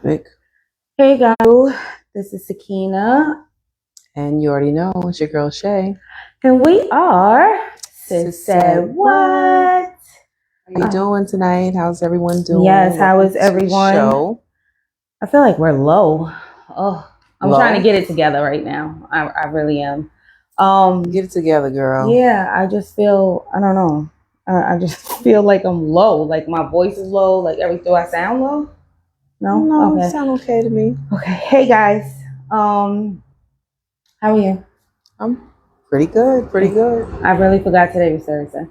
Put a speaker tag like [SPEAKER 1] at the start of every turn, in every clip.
[SPEAKER 1] Vic.
[SPEAKER 2] Hey guys, this is Sakina,
[SPEAKER 1] And you already know it's your girl Shay.
[SPEAKER 2] and we are Sis Said What?
[SPEAKER 1] How you doing tonight? How's everyone doing?
[SPEAKER 2] Yes, how is
[SPEAKER 1] Welcome to the
[SPEAKER 2] everyone?
[SPEAKER 1] show.
[SPEAKER 2] I feel like we're low. Oh, I'm
[SPEAKER 1] Low?
[SPEAKER 2] trying to get it together right now. I really am.
[SPEAKER 1] Get it together, girl.
[SPEAKER 2] Yeah, I just feel, I don't know. I just feel like I'm low. Like my voice is low. Like do I sound low? No?
[SPEAKER 1] No,
[SPEAKER 2] Okay.
[SPEAKER 1] you sound okay to me.
[SPEAKER 2] Okay. Hey guys. How are you?
[SPEAKER 1] I'm pretty good.
[SPEAKER 2] I really forgot today was Thursday.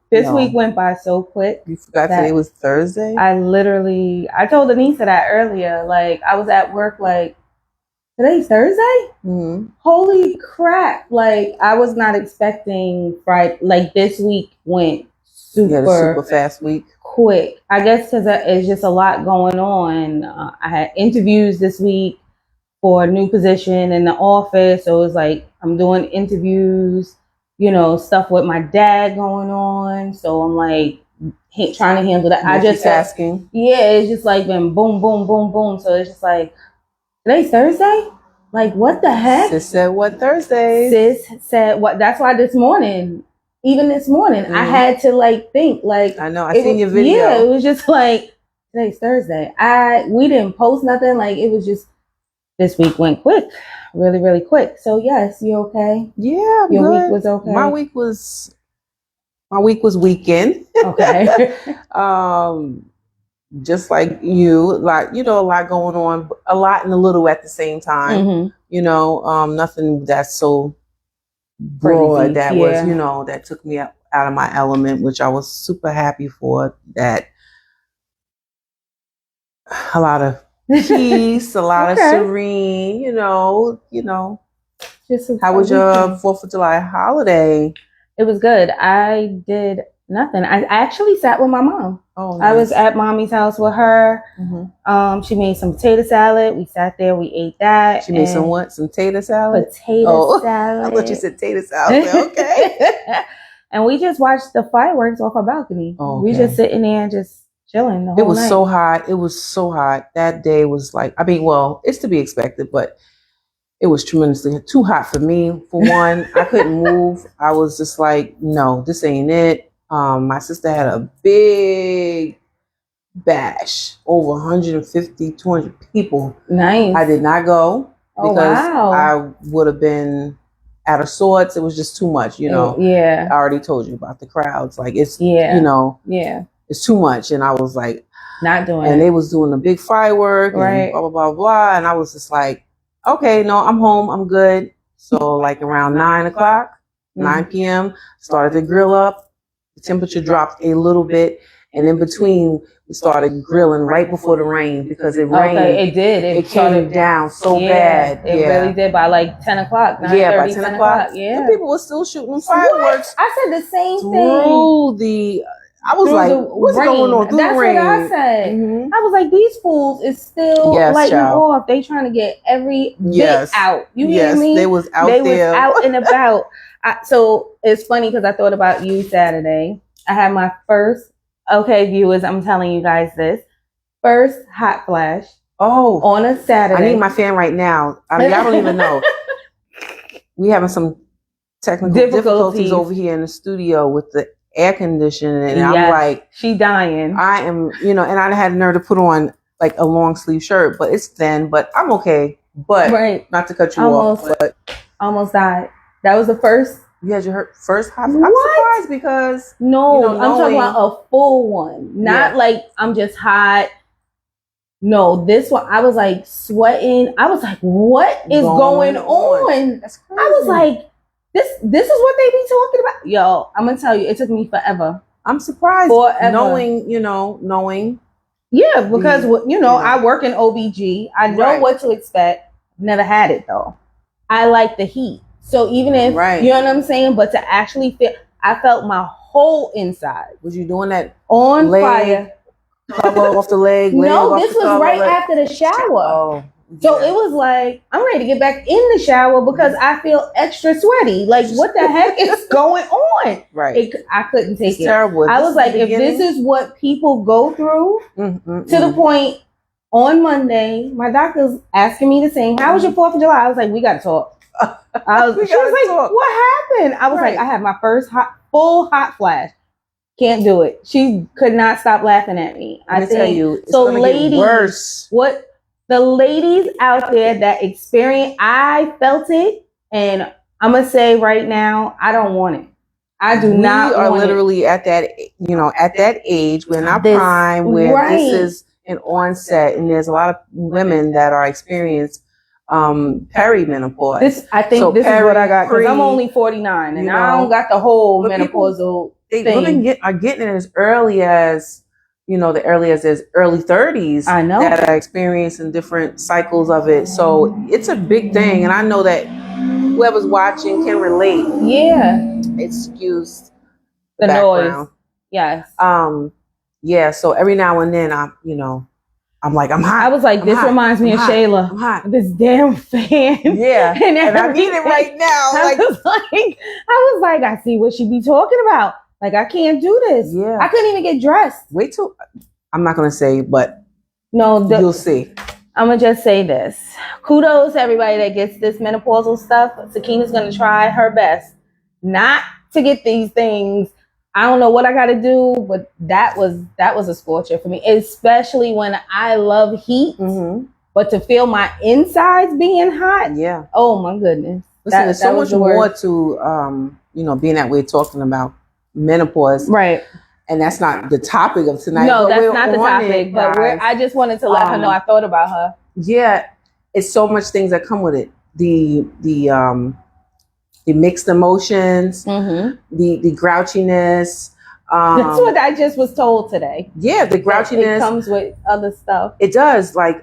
[SPEAKER 2] This
[SPEAKER 1] No.
[SPEAKER 2] week went by so quick.
[SPEAKER 1] You forgot today was Thursday?
[SPEAKER 2] I told Anissa that earlier. Like, I was at work, like, today's Thursday?
[SPEAKER 1] Mm-hmm.
[SPEAKER 2] Holy crap. Like, I was not expecting Friday. Like, this week went
[SPEAKER 1] super fast week.
[SPEAKER 2] Quick. I guess because it's just a lot going on. I had interviews this week for a new position in the office. So it was like, I'm doing interviews, stuff with my dad going on. So I'm like trying to handle that. I just
[SPEAKER 1] asking.
[SPEAKER 2] Yeah, it's just like been boom, boom, boom, boom. So it's just like, today's Thursday? Like, what the heck?
[SPEAKER 1] Sis said what Thursday?
[SPEAKER 2] Sis said what? That's why this morning, I had to like think. Like,
[SPEAKER 1] I know, I seen your video.
[SPEAKER 2] Yeah, it was just like, today's Thursday. We didn't post nothing. Like, it was just, this week went quick, really, really quick. So yes, you okay?
[SPEAKER 1] Yeah, I'm
[SPEAKER 2] Your
[SPEAKER 1] good.
[SPEAKER 2] week was okay.
[SPEAKER 1] My week was weekend.
[SPEAKER 2] Okay.
[SPEAKER 1] Just like you, like a lot going on, a lot and a little at the same time.
[SPEAKER 2] Mm-hmm.
[SPEAKER 1] Nothing that's so broad
[SPEAKER 2] Crazy.
[SPEAKER 1] that
[SPEAKER 2] Yeah.
[SPEAKER 1] was, that took me out of my element, which I was super happy for. That a lot of peace, a lot of serene,
[SPEAKER 2] Just
[SPEAKER 1] how was your 4th of July holiday?
[SPEAKER 2] It was good. I did nothing. I actually sat with my mom.
[SPEAKER 1] Oh, nice.
[SPEAKER 2] I was at mommy's house with her.
[SPEAKER 1] Mm-hmm.
[SPEAKER 2] She made some potato salad. We sat there. We ate that.
[SPEAKER 1] She made some what? Some tater salad?
[SPEAKER 2] Potato salad.
[SPEAKER 1] I thought you said tater salad. Okay.
[SPEAKER 2] And we just watched the fireworks off our balcony.
[SPEAKER 1] Oh, okay.
[SPEAKER 2] We just sitting there and just chilling the whole night.
[SPEAKER 1] It was so hot. It was so hot. That day was like, it's to be expected, but it was tremendously too hot for me. For one, I couldn't move. I was just like, no, this ain't it. My sister had a big bash, over 150, 200 people.
[SPEAKER 2] Nice.
[SPEAKER 1] I did not go because
[SPEAKER 2] I
[SPEAKER 1] would have been out of sorts. It was just too much,
[SPEAKER 2] Yeah.
[SPEAKER 1] I already told you about the crowds. Like, it's,
[SPEAKER 2] Yeah.
[SPEAKER 1] It's too much. And I was like,
[SPEAKER 2] not doing it.
[SPEAKER 1] And they was doing a big firework and blah, blah, blah, blah. And I was just like, okay, no, I'm home. I'm good. So like around 9 o'clock, 9 p.m., started to grill up. The temperature dropped a little bit. And in between, we started grilling right before the rain because it rained.
[SPEAKER 2] Okay, it did.
[SPEAKER 1] It came down so bad.
[SPEAKER 2] It really did by like 10 o'clock.
[SPEAKER 1] Yeah, by 10 o'clock. Yeah. And people were still shooting fireworks.
[SPEAKER 2] I said the same
[SPEAKER 1] thing. I was like, what's going on?
[SPEAKER 2] That's what I said.
[SPEAKER 1] Mm-hmm.
[SPEAKER 2] I was like, these fools is still lighting off. They trying to get every bit out. You hear me?
[SPEAKER 1] They was out
[SPEAKER 2] there.
[SPEAKER 1] They
[SPEAKER 2] was out and about. So it's funny because I thought about you Saturday. I had my first, viewers, I'm telling you guys this, first hot flash.
[SPEAKER 1] Oh.
[SPEAKER 2] On a Saturday.
[SPEAKER 1] I need my fan right now. I mean, I don't even know. We having some technical difficulties over here in the studio with the air conditioning, and I'm like,
[SPEAKER 2] she dying.
[SPEAKER 1] I am, and I had nerve to put on like a long sleeve shirt, but it's thin, but I'm okay. But not to cut you off, but
[SPEAKER 2] almost died. That was the first.
[SPEAKER 1] You had your first hot. I'm surprised because
[SPEAKER 2] I'm talking about a full one, not like I'm just hot. No, this one I was like sweating. I was like, what is going on?
[SPEAKER 1] That's crazy.
[SPEAKER 2] I was like, this is what they be talking about. Yo, I'm gonna tell you, it took me forever.
[SPEAKER 1] I'm surprised
[SPEAKER 2] forever.
[SPEAKER 1] knowing.
[SPEAKER 2] Yeah, because I work in OBG. I know what to expect. Never had it though. I like the heat. So even if you know what I'm saying, but to actually feel, I felt my whole inside.
[SPEAKER 1] Was you doing that
[SPEAKER 2] on fire?
[SPEAKER 1] Cover off the leg.
[SPEAKER 2] No, this was right after the shower.
[SPEAKER 1] Oh.
[SPEAKER 2] So it was like, I'm ready to get back in the shower because I feel extra sweaty. Like, what the heck is going on?
[SPEAKER 1] Right.
[SPEAKER 2] I couldn't take it.
[SPEAKER 1] Terrible.
[SPEAKER 2] I was like, if this is what people go through to the point, on Monday, my doctor's asking me to sing. How was your 4th of July? I was like, we got to talk. She was like, what happened? I was like, I had my first full hot flash. Can't do it. She could not stop laughing at me.
[SPEAKER 1] I tell you, it's
[SPEAKER 2] so
[SPEAKER 1] gonna
[SPEAKER 2] ladies,
[SPEAKER 1] get worse.
[SPEAKER 2] What the ladies out there that experience, I felt it, and I'm gonna say right now, I don't want it. I do not.
[SPEAKER 1] We are literally at that, at that age. We're in our prime where this is an onset, and there's a lot of women that are experienced perimenopause.
[SPEAKER 2] I think this is what I got, because I'm only 49 and I don't got the whole menopausal thing.
[SPEAKER 1] Women are getting it as early as the earliest as early 30s.
[SPEAKER 2] I know
[SPEAKER 1] that are experiencing different cycles of it. So it's a big thing, and I know that whoever's watching can relate.
[SPEAKER 2] Yeah,
[SPEAKER 1] excuse
[SPEAKER 2] the noise. Yes.
[SPEAKER 1] Yeah. So every now and then I'm like, I'm hot.
[SPEAKER 2] I was like, this reminds me of Shayla.
[SPEAKER 1] I'm hot.
[SPEAKER 2] This damn fan.
[SPEAKER 1] Yeah. and I need it right now.
[SPEAKER 2] I was like, I see what she be talking about. Like, I can't do this.
[SPEAKER 1] Yeah.
[SPEAKER 2] I couldn't even get dressed.
[SPEAKER 1] Wait till, I'm not going to say, but
[SPEAKER 2] no,
[SPEAKER 1] you'll see.
[SPEAKER 2] I'm going to just say this. Kudos to everybody that gets this menopausal stuff. Sakina's going to try her best not to get these things. I don't know what I got to do, but that was a scorcher for me, especially when I love heat. Mm-hmm. But to feel my insides being hot,
[SPEAKER 1] yeah.
[SPEAKER 2] Oh my goodness!
[SPEAKER 1] Listen, there's so much more to being that way, talking about menopause,
[SPEAKER 2] right?
[SPEAKER 1] And that's not the topic of tonight.
[SPEAKER 2] No, that's not the topic. But I just wanted to let her know I thought about her. Yeah,
[SPEAKER 1] it's so much things that come with it. The mixed emotions, mm-hmm. the grouchiness.
[SPEAKER 2] That's what I just was told today.
[SPEAKER 1] Yeah, the grouchiness.
[SPEAKER 2] It comes with other stuff.
[SPEAKER 1] It does. Like,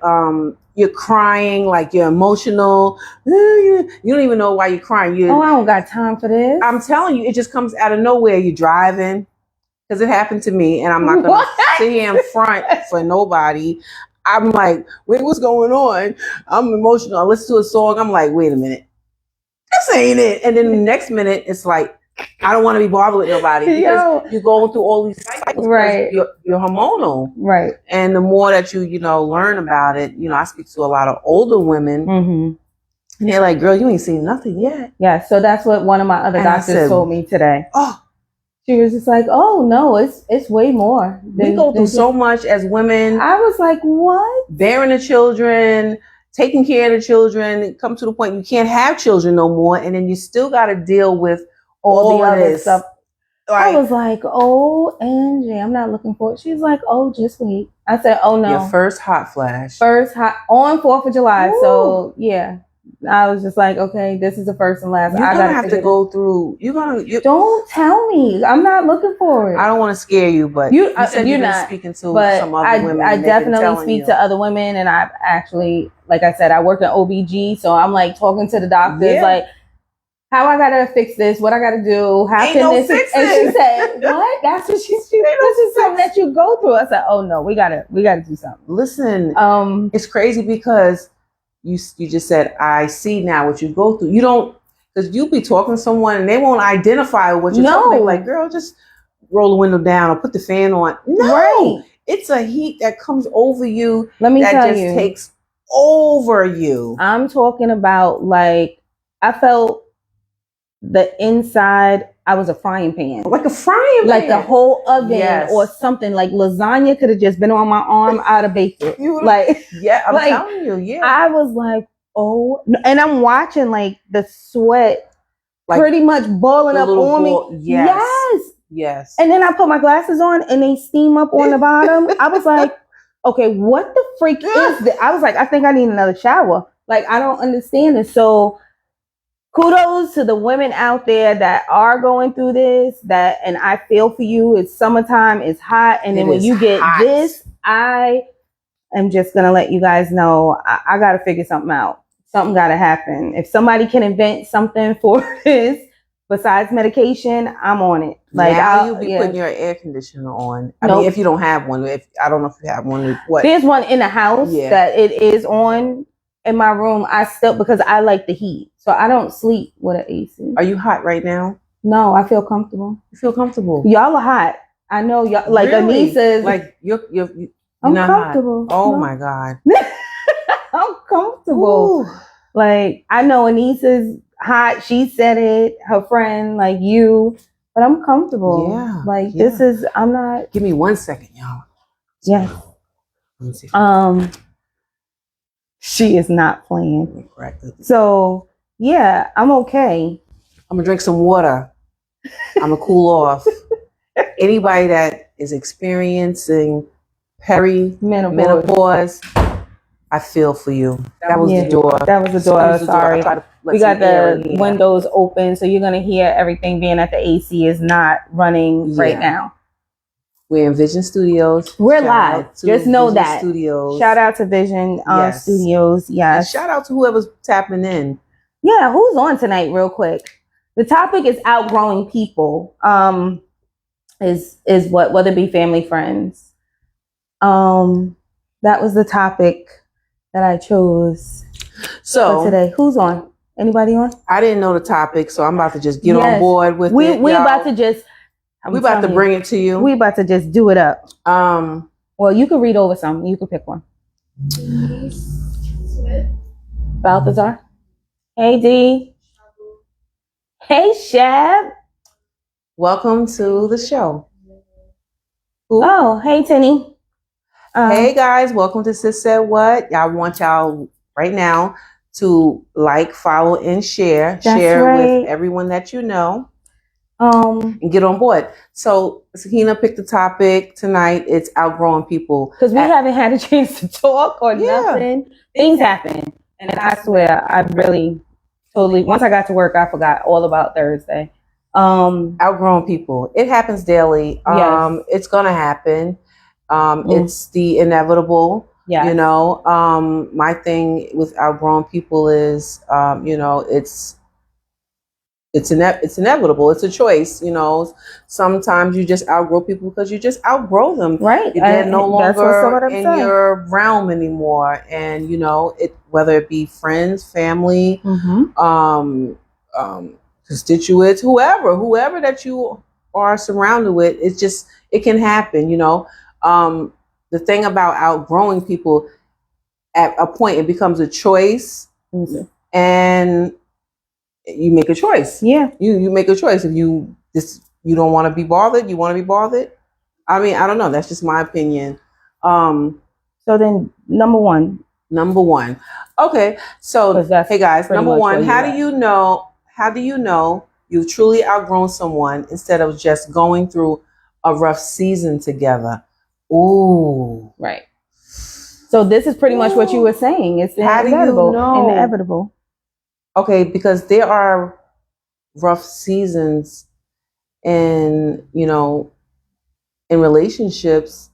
[SPEAKER 1] you're crying, like you're emotional. You don't even know why you're crying.
[SPEAKER 2] I don't got time for this.
[SPEAKER 1] I'm telling you, it just comes out of nowhere. You're driving, because it happened to me, and I'm not going to sit here in front for nobody. I'm like, wait, what's going on? I'm emotional. I listen to a song. I'm like, wait a minute. This ain't it. And then the next minute, it's like, I don't want to be bothered with nobody, because you're going through all these cycles.
[SPEAKER 2] Right.
[SPEAKER 1] You're hormonal.
[SPEAKER 2] Right.
[SPEAKER 1] And the more that you learn about it, I speak to a lot of older women, mm-hmm. and they're like, girl, you ain't seen nothing yet.
[SPEAKER 2] Yeah. So that's what one of my other doctors told me today.
[SPEAKER 1] Oh,
[SPEAKER 2] she was just like, oh no, it's way more.
[SPEAKER 1] We go through so much as women.
[SPEAKER 2] I was like, what?
[SPEAKER 1] Bearing the children, taking care of the children, come to the point you can't have children no more, and then you still got to deal with all the other stuff.
[SPEAKER 2] I was like, oh, Angie, I'm not looking for it. She's like, oh, just wait. I said, oh no.
[SPEAKER 1] Your first hot flash.
[SPEAKER 2] On 4th of July.
[SPEAKER 1] Ooh.
[SPEAKER 2] So yeah, I was just like, okay, this is the first and last.
[SPEAKER 1] You're gonna have to go through.
[SPEAKER 2] Don't tell me. I'm not looking for it.
[SPEAKER 1] I don't want to scare you, but you said you're not speaking to some other women.
[SPEAKER 2] I definitely speak to other women, and I've actually, like I said, I work in OBG, so I'm like talking to the doctors, like, how I gotta fix this, what I gotta do, how can this fix and she said, what? That's what she said. This is something that you go through. I said, oh no, we gotta do something.
[SPEAKER 1] Listen, it's crazy because you just said, I see now what you go through. You don't, because you be talking to someone and they won't identify what you're talking about. Like, girl, just roll the window down or put the fan on. No, it's a heat that comes over you.
[SPEAKER 2] Let me tell you,
[SPEAKER 1] that just takes over you.
[SPEAKER 2] I'm talking about, like, I felt the inside, I was a frying pan.
[SPEAKER 1] Like a frying pan.
[SPEAKER 2] Like the whole oven or something. Like lasagna could have just been on my arm. I'd have baked it.
[SPEAKER 1] I'm telling you, yeah.
[SPEAKER 2] I was like, oh. And I'm watching, like, the sweat pretty much boiling up on me.
[SPEAKER 1] Yes.
[SPEAKER 2] And then I put my glasses on and they steam up on the bottom. I was like, okay, what the freak is this? I was like, I think I need another shower. Like, I don't understand this. So kudos to the women out there that are going through this, and I feel for you. It's summertime, it's hot. And then when you get this, I am just going to let you guys know, I got to figure something out. Something got to happen. If somebody can invent something for this besides medication, I'm on it. Like,
[SPEAKER 1] you'll be putting your air conditioner on. I mean, if you don't have one, I don't know if you have one.
[SPEAKER 2] There's one in the house that it is on. In my room, because I like the heat. So I don't sleep with an AC.
[SPEAKER 1] Are you hot right now?
[SPEAKER 2] No, I feel comfortable.
[SPEAKER 1] You feel comfortable?
[SPEAKER 2] Y'all are hot. I know y'all, like,
[SPEAKER 1] really?
[SPEAKER 2] Anissa's.
[SPEAKER 1] Like,
[SPEAKER 2] I'm
[SPEAKER 1] not hot?
[SPEAKER 2] comfortable.
[SPEAKER 1] Oh
[SPEAKER 2] No.
[SPEAKER 1] my God.
[SPEAKER 2] I'm comfortable.
[SPEAKER 1] Ooh.
[SPEAKER 2] Like, I know Anissa's hot. She said it. Her friend, like you. But I'm comfortable.
[SPEAKER 1] Yeah,
[SPEAKER 2] Like,
[SPEAKER 1] yeah.
[SPEAKER 2] this is, I'm not.
[SPEAKER 1] Give me 1 second, y'all.
[SPEAKER 2] Yes.
[SPEAKER 1] Let me see.
[SPEAKER 2] She is not playing.
[SPEAKER 1] Correct.
[SPEAKER 2] So, yeah, I'm okay.
[SPEAKER 1] I'm gonna drink some water. I'm gonna cool off. Anybody that is experiencing menopause, I feel for you. That was the door.
[SPEAKER 2] That was the door. Sorry. We got the
[SPEAKER 1] windows.
[SPEAKER 2] windows open, so you're going to hear everything being that the AC is not running right now.
[SPEAKER 1] We're in Vision Studios.
[SPEAKER 2] We're live. Just know that.
[SPEAKER 1] Studios.
[SPEAKER 2] Shout out to Vision Studios. Yes.
[SPEAKER 1] And shout out to whoever's tapping in.
[SPEAKER 2] Yeah, who's on tonight real quick? The topic is outgrowing people. Is what, whether it be family, friends. That was the topic that I chose for today. Who's on? Anybody on?
[SPEAKER 1] I didn't know the topic, so I'm about to just get on board with it.
[SPEAKER 2] We about to just.
[SPEAKER 1] We about to bring it to you.
[SPEAKER 2] We about to just do it up. Well, you can read over some. You can pick one. Balthazar. Hey, D. Hey, Shab.
[SPEAKER 1] Welcome to the show.
[SPEAKER 2] Oh, hey, Tinny.
[SPEAKER 1] Hey, guys. Welcome to Sis Said What. I want y'all right now to like, follow, and share. Share with everyone that you know. And get on board. So Sakina picked the topic tonight. It's outgrowing people.
[SPEAKER 2] Because we haven't had a chance to talk or nothing. Things happen. And I swear, I really totally, once I got to work, I forgot all about Thursday.
[SPEAKER 1] Outgrowing people. It happens daily.
[SPEAKER 2] Yes.
[SPEAKER 1] It's going to happen. It's the inevitable.
[SPEAKER 2] Yeah.
[SPEAKER 1] You know, my thing with outgrowing people is, you know, it's inevitable. It's a choice. You know, sometimes you just outgrow people because you just outgrow them.
[SPEAKER 2] Right.
[SPEAKER 1] They're no longer in your realm anymore. And, you know, whether it be friends, family, constituents, whoever that you are surrounded with, it can happen, you know. The thing about outgrowing people, at a point, it becomes a choice. And you make a choice. Yeah. You make a choice. If you don't want to be bothered, you want to be bothered. I mean, I don't know. That's just my opinion. So
[SPEAKER 2] then number one.
[SPEAKER 1] Okay. So hey guys, number one, how do you know you've truly outgrown someone instead of just going through a rough season together? Ooh.
[SPEAKER 2] Right. So this is pretty much what you were saying. It's inevitable. Inevitable.
[SPEAKER 1] Okay, because there are rough seasons in, you know, in relationships,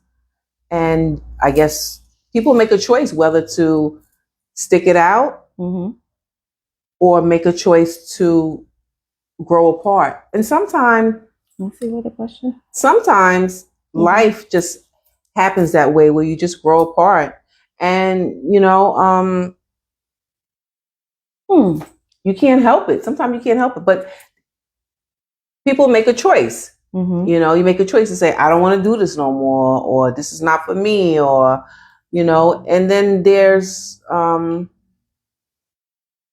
[SPEAKER 1] and I guess people make a choice whether to stick it out or make a choice to grow apart. And sometimes life just happens that way, where you just grow apart, and you know, you can't help it. Sometimes you can't help it, but people make a choice. You know, you make a choice to say, I don't want to do this no more, or this is not for me, or, you know, and then there's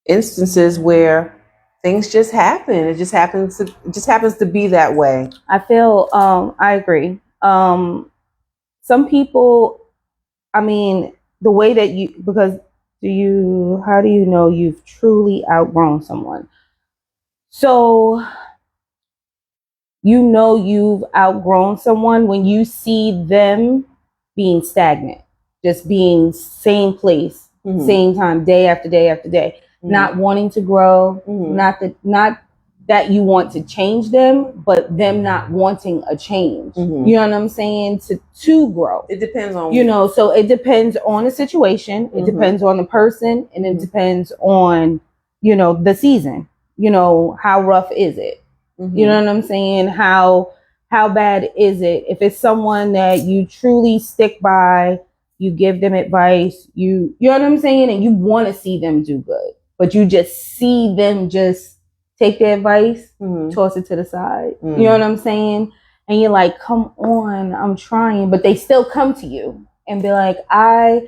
[SPEAKER 1] instances where things just happen. It just happens to be that way.
[SPEAKER 2] I feel, I agree. Some people, I mean, the way that how do you know you've truly outgrown someone? So, you know you've outgrown someone when you see them being stagnant, just being same place, same time, day after day after day, not wanting to grow, not that you want to change them, but them not wanting a change. You know what I'm saying? To grow.
[SPEAKER 1] It depends on,
[SPEAKER 2] you know, so it depends on the situation. It depends on the person, and it depends on, you know, the season. You know, how rough is it? You know what I'm saying? How bad is it? If it's someone that you truly stick by, you give them advice, you know what I'm saying? And you want to see them do good, but you just see them just take their advice, toss it to the side. You know what I'm saying? And you're like, come on, I'm trying, but they still come to you and be like, how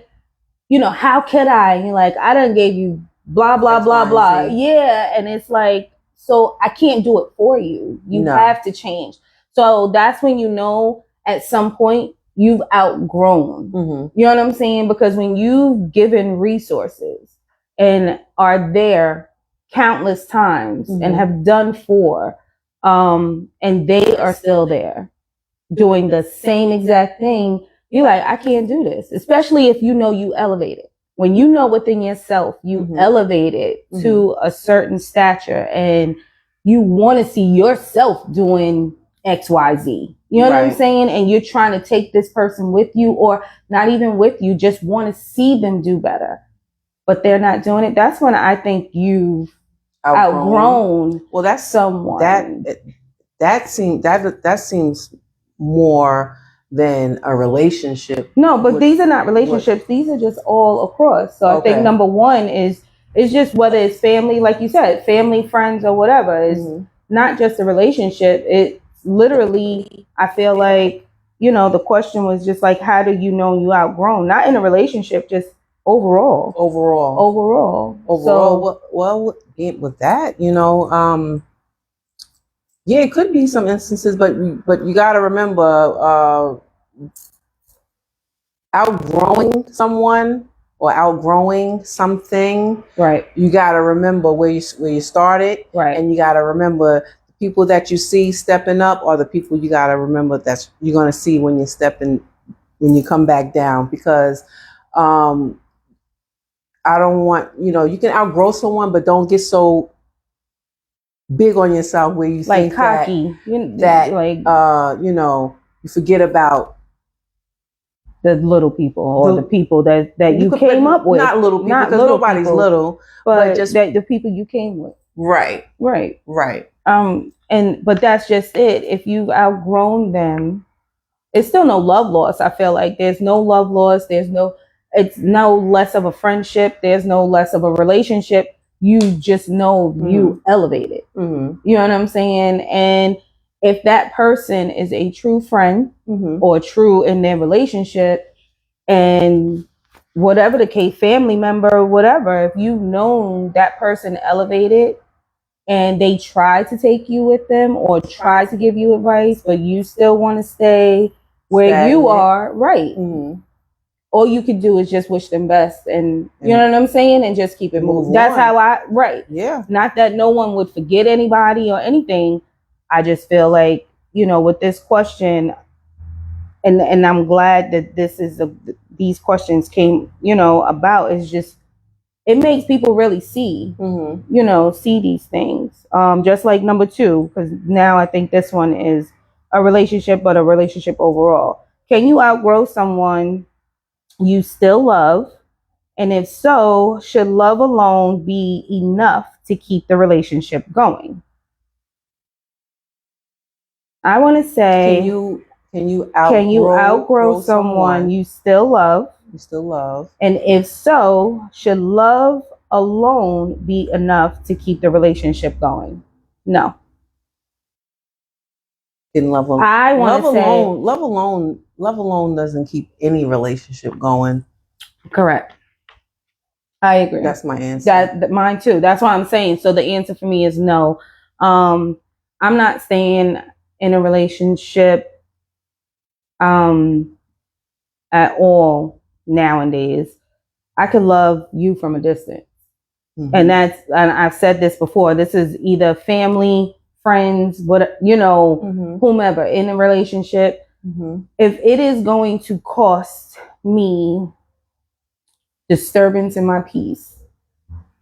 [SPEAKER 2] could I? And you're like, I done gave you blah, blah,
[SPEAKER 1] X,
[SPEAKER 2] blah,
[SPEAKER 1] Y,
[SPEAKER 2] blah.
[SPEAKER 1] and Z.
[SPEAKER 2] Yeah. And it's like, so I can't do it for you. You
[SPEAKER 1] No.
[SPEAKER 2] have to change. So that's when you know at some point you've outgrown.
[SPEAKER 1] Mm-hmm.
[SPEAKER 2] You know what I'm saying? Because when you've given resources and are there countless times and have done for, and they are still there doing the same exact thing, you're like, I can't do this. Especially if you know you elevated. When you know within yourself you elevated to a certain stature and you want to see yourself doing XYZ. You know what I'm saying? And you're trying to take this person with you, or not even with you, just want to see them do better. But they're not doing it. That's when I think you've outgrown
[SPEAKER 1] well, that's
[SPEAKER 2] someone.
[SPEAKER 1] That seems more than a relationship.
[SPEAKER 2] No, but these are not relationships. These are just all across. So I think number one is just whether it's family, like you said, family, friends, or whatever. It's not just a relationship. It's literally, I feel like, the question was just like, how do you know you outgrown? Not in a relationship, just overall. So,
[SPEAKER 1] well, with that, yeah, it could be some instances, but you got to remember, outgrowing someone or outgrowing something.
[SPEAKER 2] Right.
[SPEAKER 1] You got to remember where you started.
[SPEAKER 2] Right.
[SPEAKER 1] And you got to remember the people that you see stepping up are the people you got to remember that you're going to see when when you come back down, because, I don't want, you can outgrow someone, but don't get so big on yourself where you
[SPEAKER 2] like
[SPEAKER 1] think
[SPEAKER 2] cocky.
[SPEAKER 1] you forget about
[SPEAKER 2] the little people or the people that you came up with.
[SPEAKER 1] Not little people, because nobody's little,
[SPEAKER 2] but just the people you came with.
[SPEAKER 1] Right.
[SPEAKER 2] But that's just it. If you've outgrown them, it's still no love loss. I feel like there's no love loss. It's no less of a friendship. There's no less of a relationship. You just know you elevated. You know what I'm saying? And if that person is a true friend or true in their relationship, and whatever the case, family member or whatever, if you've known that person elevated and they try to take you with them or try to give you advice, but you still want to stay where you are, right? All you can do is just wish them best, and you know what I'm saying, and just keep it moving. That's how
[SPEAKER 1] Yeah.
[SPEAKER 2] Not that no one would forget anybody or anything. I just feel like, with this question, and I'm glad that these questions came, about, is just, it makes people really see, see these things. Just like number 2, because now I think this one is a relationship, but a relationship overall. Can you outgrow someone you still love? And if so, should love alone be enough to keep the relationship going? I want to say,
[SPEAKER 1] can you outgrow
[SPEAKER 2] someone you still love? And if so, should love alone be enough to keep the relationship going? No.
[SPEAKER 1] In love alone.
[SPEAKER 2] I want to say
[SPEAKER 1] love alone doesn't keep any relationship going.
[SPEAKER 2] Correct. I agree.
[SPEAKER 1] That's my answer.
[SPEAKER 2] That mine too. That's what I'm saying. So the answer for me is no. I'm not staying in a relationship at all nowadays. I could love you from a distance. And I've said this before, this is either family, friends, whomever in a relationship. If it is going to cost me disturbance in my peace,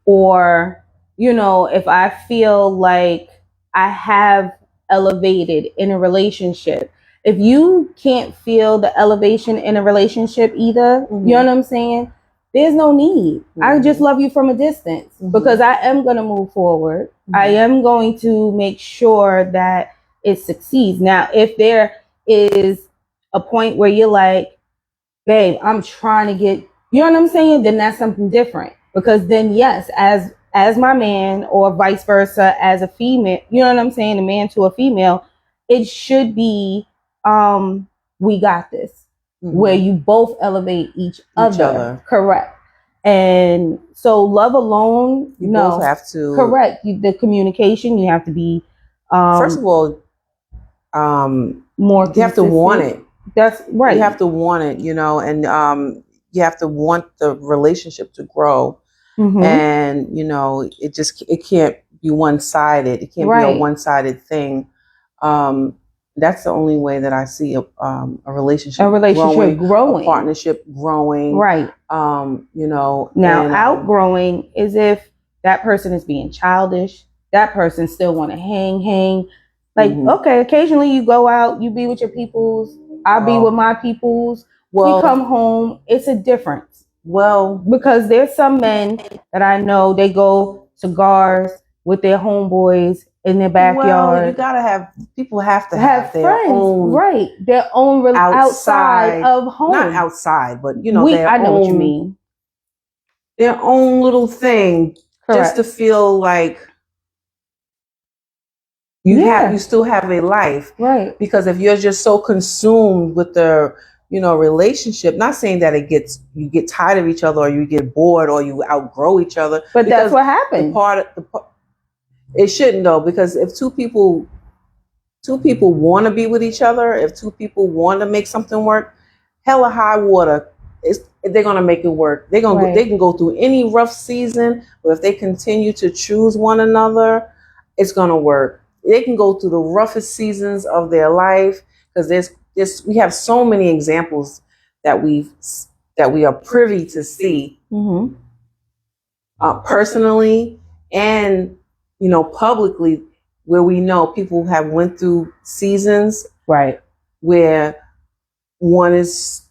[SPEAKER 2] or if I feel like I have elevated in a relationship, if you can't feel the elevation in a relationship either, you know what I'm saying, there's no need. I just love you from a distance, because I am going to move forward. I am going to make sure that it succeeds. Now, if there is a point where you're like, babe, I'm trying to get, you know what I'm saying, then that's something different. Because then, yes, as my man, or vice versa, as a female, you know what I'm saying, a man to a female, it should be, we got this. where you both elevate each other.
[SPEAKER 1] other.
[SPEAKER 2] Correct. And so love alone,
[SPEAKER 1] You
[SPEAKER 2] no.
[SPEAKER 1] both have to.
[SPEAKER 2] Correct. The communication, you have to be
[SPEAKER 1] First of all,
[SPEAKER 2] more
[SPEAKER 1] you have to want it.
[SPEAKER 2] That's right.
[SPEAKER 1] You have to want it, you know, and you have to want the relationship to grow.
[SPEAKER 2] Mhm.
[SPEAKER 1] And, you know, it can't be one-sided. It can't be a one-sided thing. That's the only way that I see a relationship growing, a partnership growing.
[SPEAKER 2] Right.
[SPEAKER 1] You know.
[SPEAKER 2] Now, outgrowing is if that person is being childish. That person still want to hang. Like, okay, occasionally you go out, you be with your peoples. I be with my peoples. Well, we come home. It's a difference.
[SPEAKER 1] Well,
[SPEAKER 2] because there's some men that I know, they go cigars with their homeboys in their backyard.
[SPEAKER 1] Well, you gotta have people have to have their
[SPEAKER 2] friends,
[SPEAKER 1] own,
[SPEAKER 2] right? Their own outside of home,
[SPEAKER 1] not outside, but you know,
[SPEAKER 2] I know what you mean.
[SPEAKER 1] Their own little thing,
[SPEAKER 2] correct.
[SPEAKER 1] Just to feel like you still have a life,
[SPEAKER 2] right?
[SPEAKER 1] Because if you're just so consumed with the relationship, not saying that you get tired of each other or you get bored or you outgrow each other,
[SPEAKER 2] but that's what happens.
[SPEAKER 1] It shouldn't though, because if two people want to be with each other, if two people want to make something work, hell or high water, they're gonna make it work. They can go through any rough season, but if they continue to choose one another, it's gonna work. They can go through the roughest seasons of their life, because we have so many examples that we are privy to see, personally and publicly, where we know people have went through seasons,
[SPEAKER 2] right,
[SPEAKER 1] where one is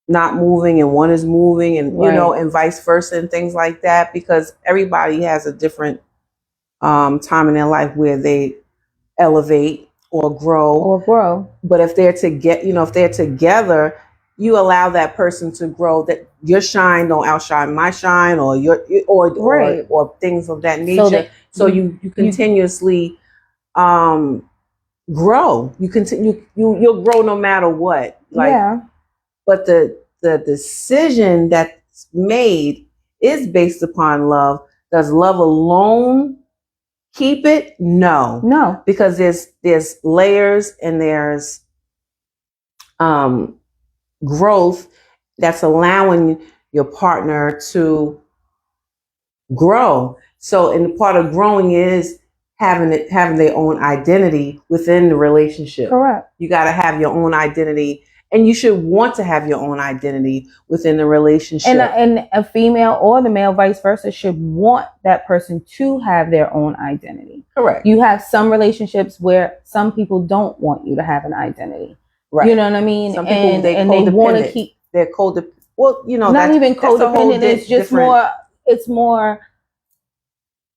[SPEAKER 1] not moving and one is moving, and and vice versa, and things like that, because everybody has a different time in their life where they elevate or grow. But if they're together, you allow that person to grow. That your shine don't outshine my shine, or or things of that nature. So you continuously grow. You'll grow no matter what. But the decision that's made is based upon love. Does love alone keep it? No, because there's layers and there's growth that's allowing your partner to grow. So, and the part of growing is having their own identity within the relationship.
[SPEAKER 2] Correct.
[SPEAKER 1] You got to have your own identity, and you should want to have your own identity within the relationship.
[SPEAKER 2] And a female or the male, vice versa, should want that person to have their own identity.
[SPEAKER 1] Correct.
[SPEAKER 2] You have some relationships where some people don't want you to have an identity. Right. You know what I mean?
[SPEAKER 1] Some people, they want to keep. They're codependent. Well, not even codependent.
[SPEAKER 2] It's just more. It's more.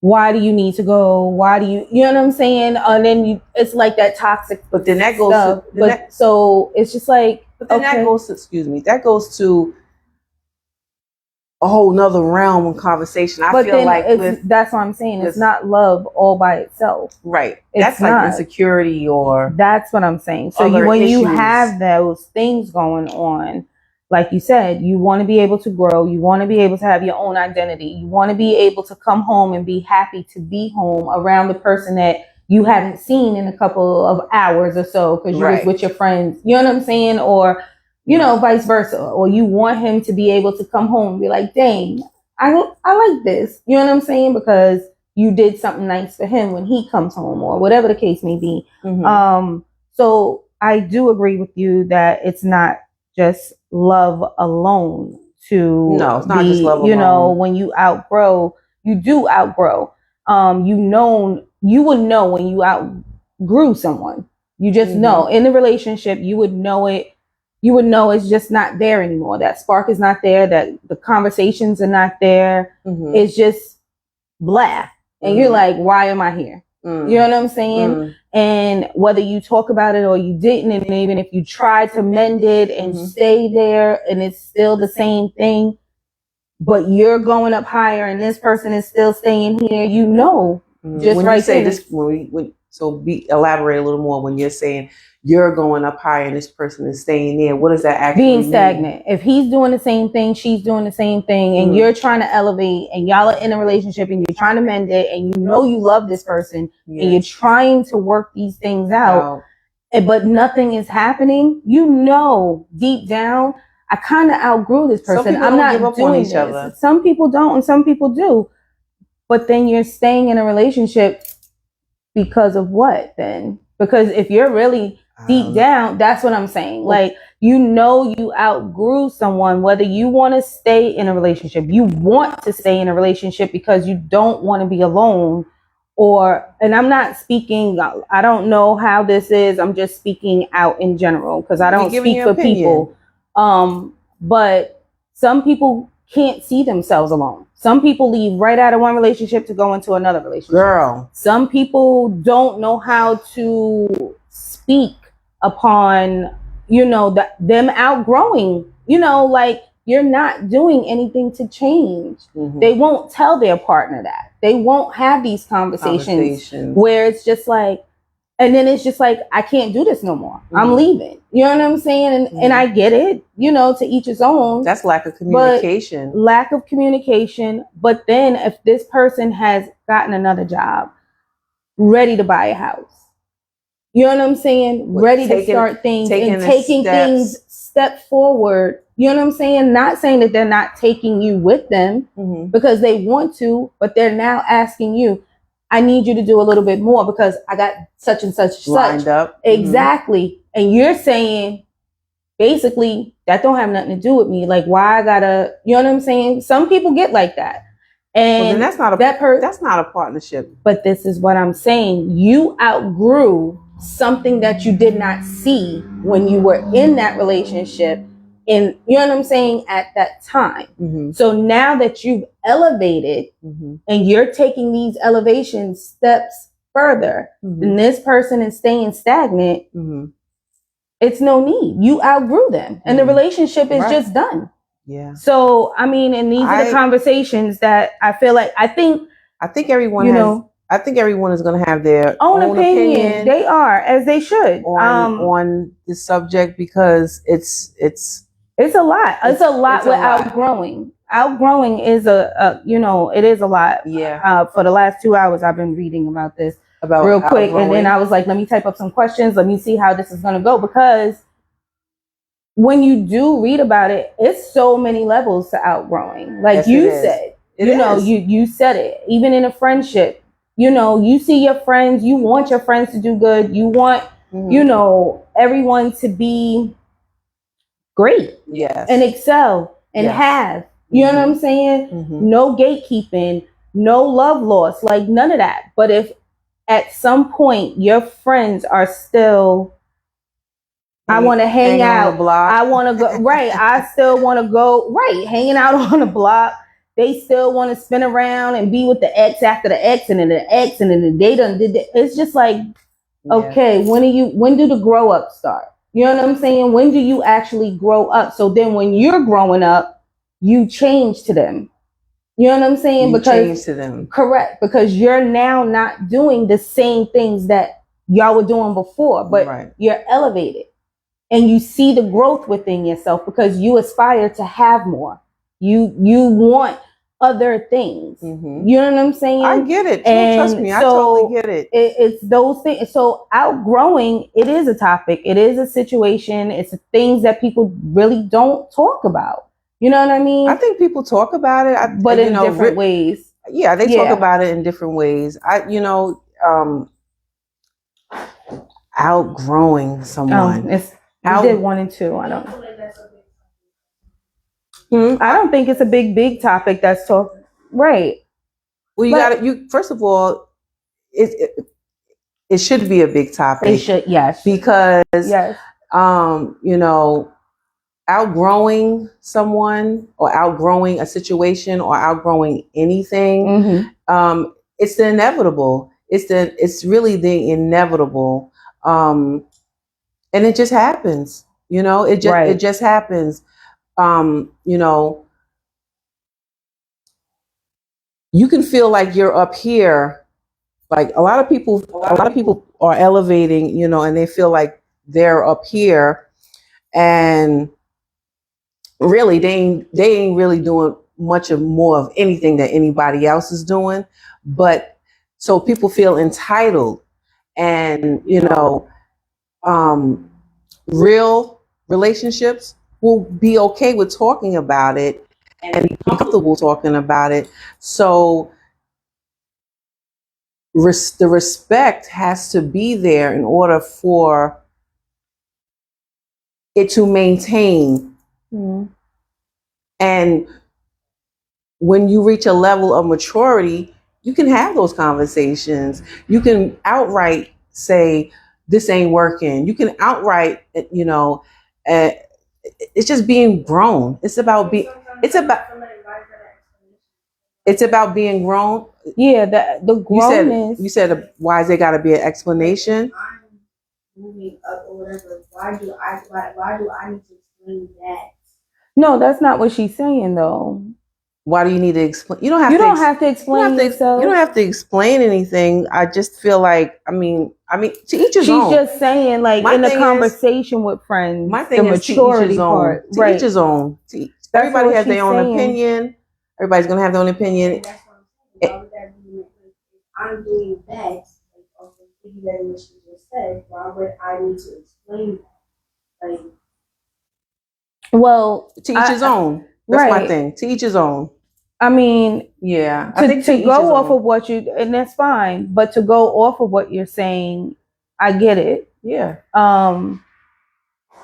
[SPEAKER 2] Why do you need to go? Why do you know what I'm saying? And then it's like that toxic.
[SPEAKER 1] But then that goes.
[SPEAKER 2] So it's just like.
[SPEAKER 1] But then that goes to a whole nother realm of conversation. I feel like
[SPEAKER 2] that's what I'm saying. It's not love all by itself.
[SPEAKER 1] Right. That's like insecurity, or
[SPEAKER 2] that's what I'm saying. So when you have those things going on, like you said, you want to be able to grow. You want to be able to have your own identity. You want to be able to come home and be happy to be home around the person that you haven't seen in a couple of hours or so because you was with your friends. You know what I'm saying? Or, vice versa. Or you want him to be able to come home and be like, dang, I like this. You know what I'm saying? Because you did something nice for him when he comes home, or whatever the case may be. Mm-hmm. So I do agree with you that it's not just love alone
[SPEAKER 1] it's not just love
[SPEAKER 2] alone. When you outgrow, you do outgrow. You would know when you outgrew someone. You just know in the relationship, you would know it. You would know it's just not there anymore. That spark is not there. That the conversations are not there. Mm-hmm. It's just blah. And you're like, why am I here? Mm. You know what I'm saying? Mm. And whether you talk about it or you didn't, and even if you try to mend it and stay there and it's still the same thing, but you're going up higher and this person is still staying here, just
[SPEAKER 1] when
[SPEAKER 2] right
[SPEAKER 1] you say
[SPEAKER 2] there.
[SPEAKER 1] this, So elaborate a little more when you're saying you're going up higher and this person is staying there. What does that actually
[SPEAKER 2] being
[SPEAKER 1] mean?
[SPEAKER 2] stagnant? If he's doing the same thing, she's doing the same thing, and you're trying to elevate, and y'all are in a relationship, and you're trying to mend it, and you know you love this person, and you're trying to work these things out, but nothing is happening. You know, deep down, I kind of outgrew this person. I'm not
[SPEAKER 1] give up
[SPEAKER 2] doing
[SPEAKER 1] on each
[SPEAKER 2] this.
[SPEAKER 1] other.
[SPEAKER 2] Some people don't, and some people do. But then you're staying in a relationship because of what then? Because if you're really deep down, that's what I'm saying. Like, you know, you outgrew someone, whether you want to stay in a relationship, you want to stay in a relationship because you don't want to be alone. And I'm not speaking, I don't know how this is. I'm just speaking out in general because I don't speak for people. But some people can't see themselves alone. Some people leave right out of one relationship to go into another relationship.
[SPEAKER 1] Girl.
[SPEAKER 2] Some people don't know how to speak upon, them outgrowing, like, you're not doing anything to change. They won't tell their partner that. They won't have these conversations where it's just like, and then it's just like, I can't do this no more. I'm leaving. You know what I'm saying? And I get it, to each his own.
[SPEAKER 1] That's lack of communication.
[SPEAKER 2] Lack of communication. But then if this person has gotten another job, ready to buy a house, you know what I'm saying? Ready to start things and taking things step forward. You know what I'm saying? Not saying that they're not taking you with them because they want to, but they're now asking you, I need you to do a little bit more because I got such and such
[SPEAKER 1] lined up.
[SPEAKER 2] Exactly. And you're saying, basically, that don't have nothing to do with me. Like, why I gotta, you know what I'm saying? Some people get like that. And
[SPEAKER 1] then that's not a partnership.
[SPEAKER 2] But this is what I'm saying. You outgrew something that you did not see when you were in that relationship. And you know what I'm saying, at that time. So now that you've elevated and you're taking these elevation steps further, then this person is staying stagnant. It's no need. You outgrew them, and the relationship is just done.
[SPEAKER 1] Yeah.
[SPEAKER 2] So I mean, and these are the conversations that I feel like I think everyone
[SPEAKER 1] I think everyone is going to have their
[SPEAKER 2] own opinion. They are, as they should,
[SPEAKER 1] on this subject, because it's
[SPEAKER 2] a lot. It's a lot with outgrowing. Outgrowing is it is a lot.
[SPEAKER 1] Yeah.
[SPEAKER 2] For the last 2 hours, I've been reading about this real quick. And then I was like, let me type up some questions. Let me see how this is going to go. Because when you do read about it, it's so many levels to outgrowing. Like you said, you said it. Even in a friendship, you see your friends, you want your friends to do good. You want, everyone to be great, and excel and have, you know what I'm saying? No gatekeeping, no love loss, like none of that. But if at some point your friends are still, I want to hang out, I want to go, right, I still want to go, right, hanging out on the block, they still want to spin around and be with the ex after the ex and then the ex and then the they done did it. It's just like, okay, when do the grow up start? You know what I'm saying? When do you actually grow up? So then when you're growing up, you change to them. You know what I'm saying?
[SPEAKER 1] You change to them.
[SPEAKER 2] Correct. Because you're now not doing the same things that y'all were doing before, but you're elevated. And you see the growth within yourself because you aspire to have more. You want other things. You know what I'm saying?
[SPEAKER 1] I get it. Trust me, I totally get it.
[SPEAKER 2] It's those things. So outgrowing, it is a topic. It is a situation. It's things that people really don't talk about. You know what I mean?
[SPEAKER 1] I think people talk about it,
[SPEAKER 2] but in different ways.
[SPEAKER 1] Yeah, they talk about it in different ways. Outgrowing someone.
[SPEAKER 2] We did 1 and 2. I don't. I don't think it's a big topic that's talk right.
[SPEAKER 1] Well, first of all, it should be a big topic.
[SPEAKER 2] It should, yes.
[SPEAKER 1] Because outgrowing someone or outgrowing a situation or outgrowing anything, it's the inevitable. It's really the inevitable. And it just happens. It just happens. You can feel like you're up here Like a lot of people are elevating, you know, and they feel like they're up here, and really they ain't really doing much of more of anything that anybody else is doing. But so people feel entitled, and you know, um, real relationships will be okay with talking about it and be comfortable talking about it. So the respect has to be there in order for it to maintain.
[SPEAKER 2] Mhm.
[SPEAKER 1] And when you reach a level of maturity, you can have those conversations. You can outright say, this ain't working. You can outright, you know, uh, it's just being grown. It's about, it's about being grown.
[SPEAKER 2] Yeah, the grownness.
[SPEAKER 1] You said, why is there got to be an explanation?
[SPEAKER 3] Moving up or whatever. Why do I need to explain that?
[SPEAKER 2] No, that's not what she's saying though.
[SPEAKER 1] Why do you need to explain? You don't have
[SPEAKER 2] to explain yourself.
[SPEAKER 1] You don't have to explain anything. I just feel like, I mean, to each his own.
[SPEAKER 2] She's just saying, like, in a conversation with friends,
[SPEAKER 1] my thing
[SPEAKER 2] the
[SPEAKER 1] is
[SPEAKER 2] maturity part.
[SPEAKER 1] To each his own. Everybody has their own opinion. Everybody's gonna have their own opinion.
[SPEAKER 3] And that's what I'm saying. Why would that be? If I'm doing that, like, also piggybacking what she just said, why would I need to explain that? Like,
[SPEAKER 2] well,
[SPEAKER 1] to each his own. That's
[SPEAKER 2] right.
[SPEAKER 1] my thing. To each his own.
[SPEAKER 2] I mean,
[SPEAKER 1] yeah.
[SPEAKER 2] I think to go off of what you, and that's fine, but to go off of what you're saying, I get it.
[SPEAKER 1] Yeah.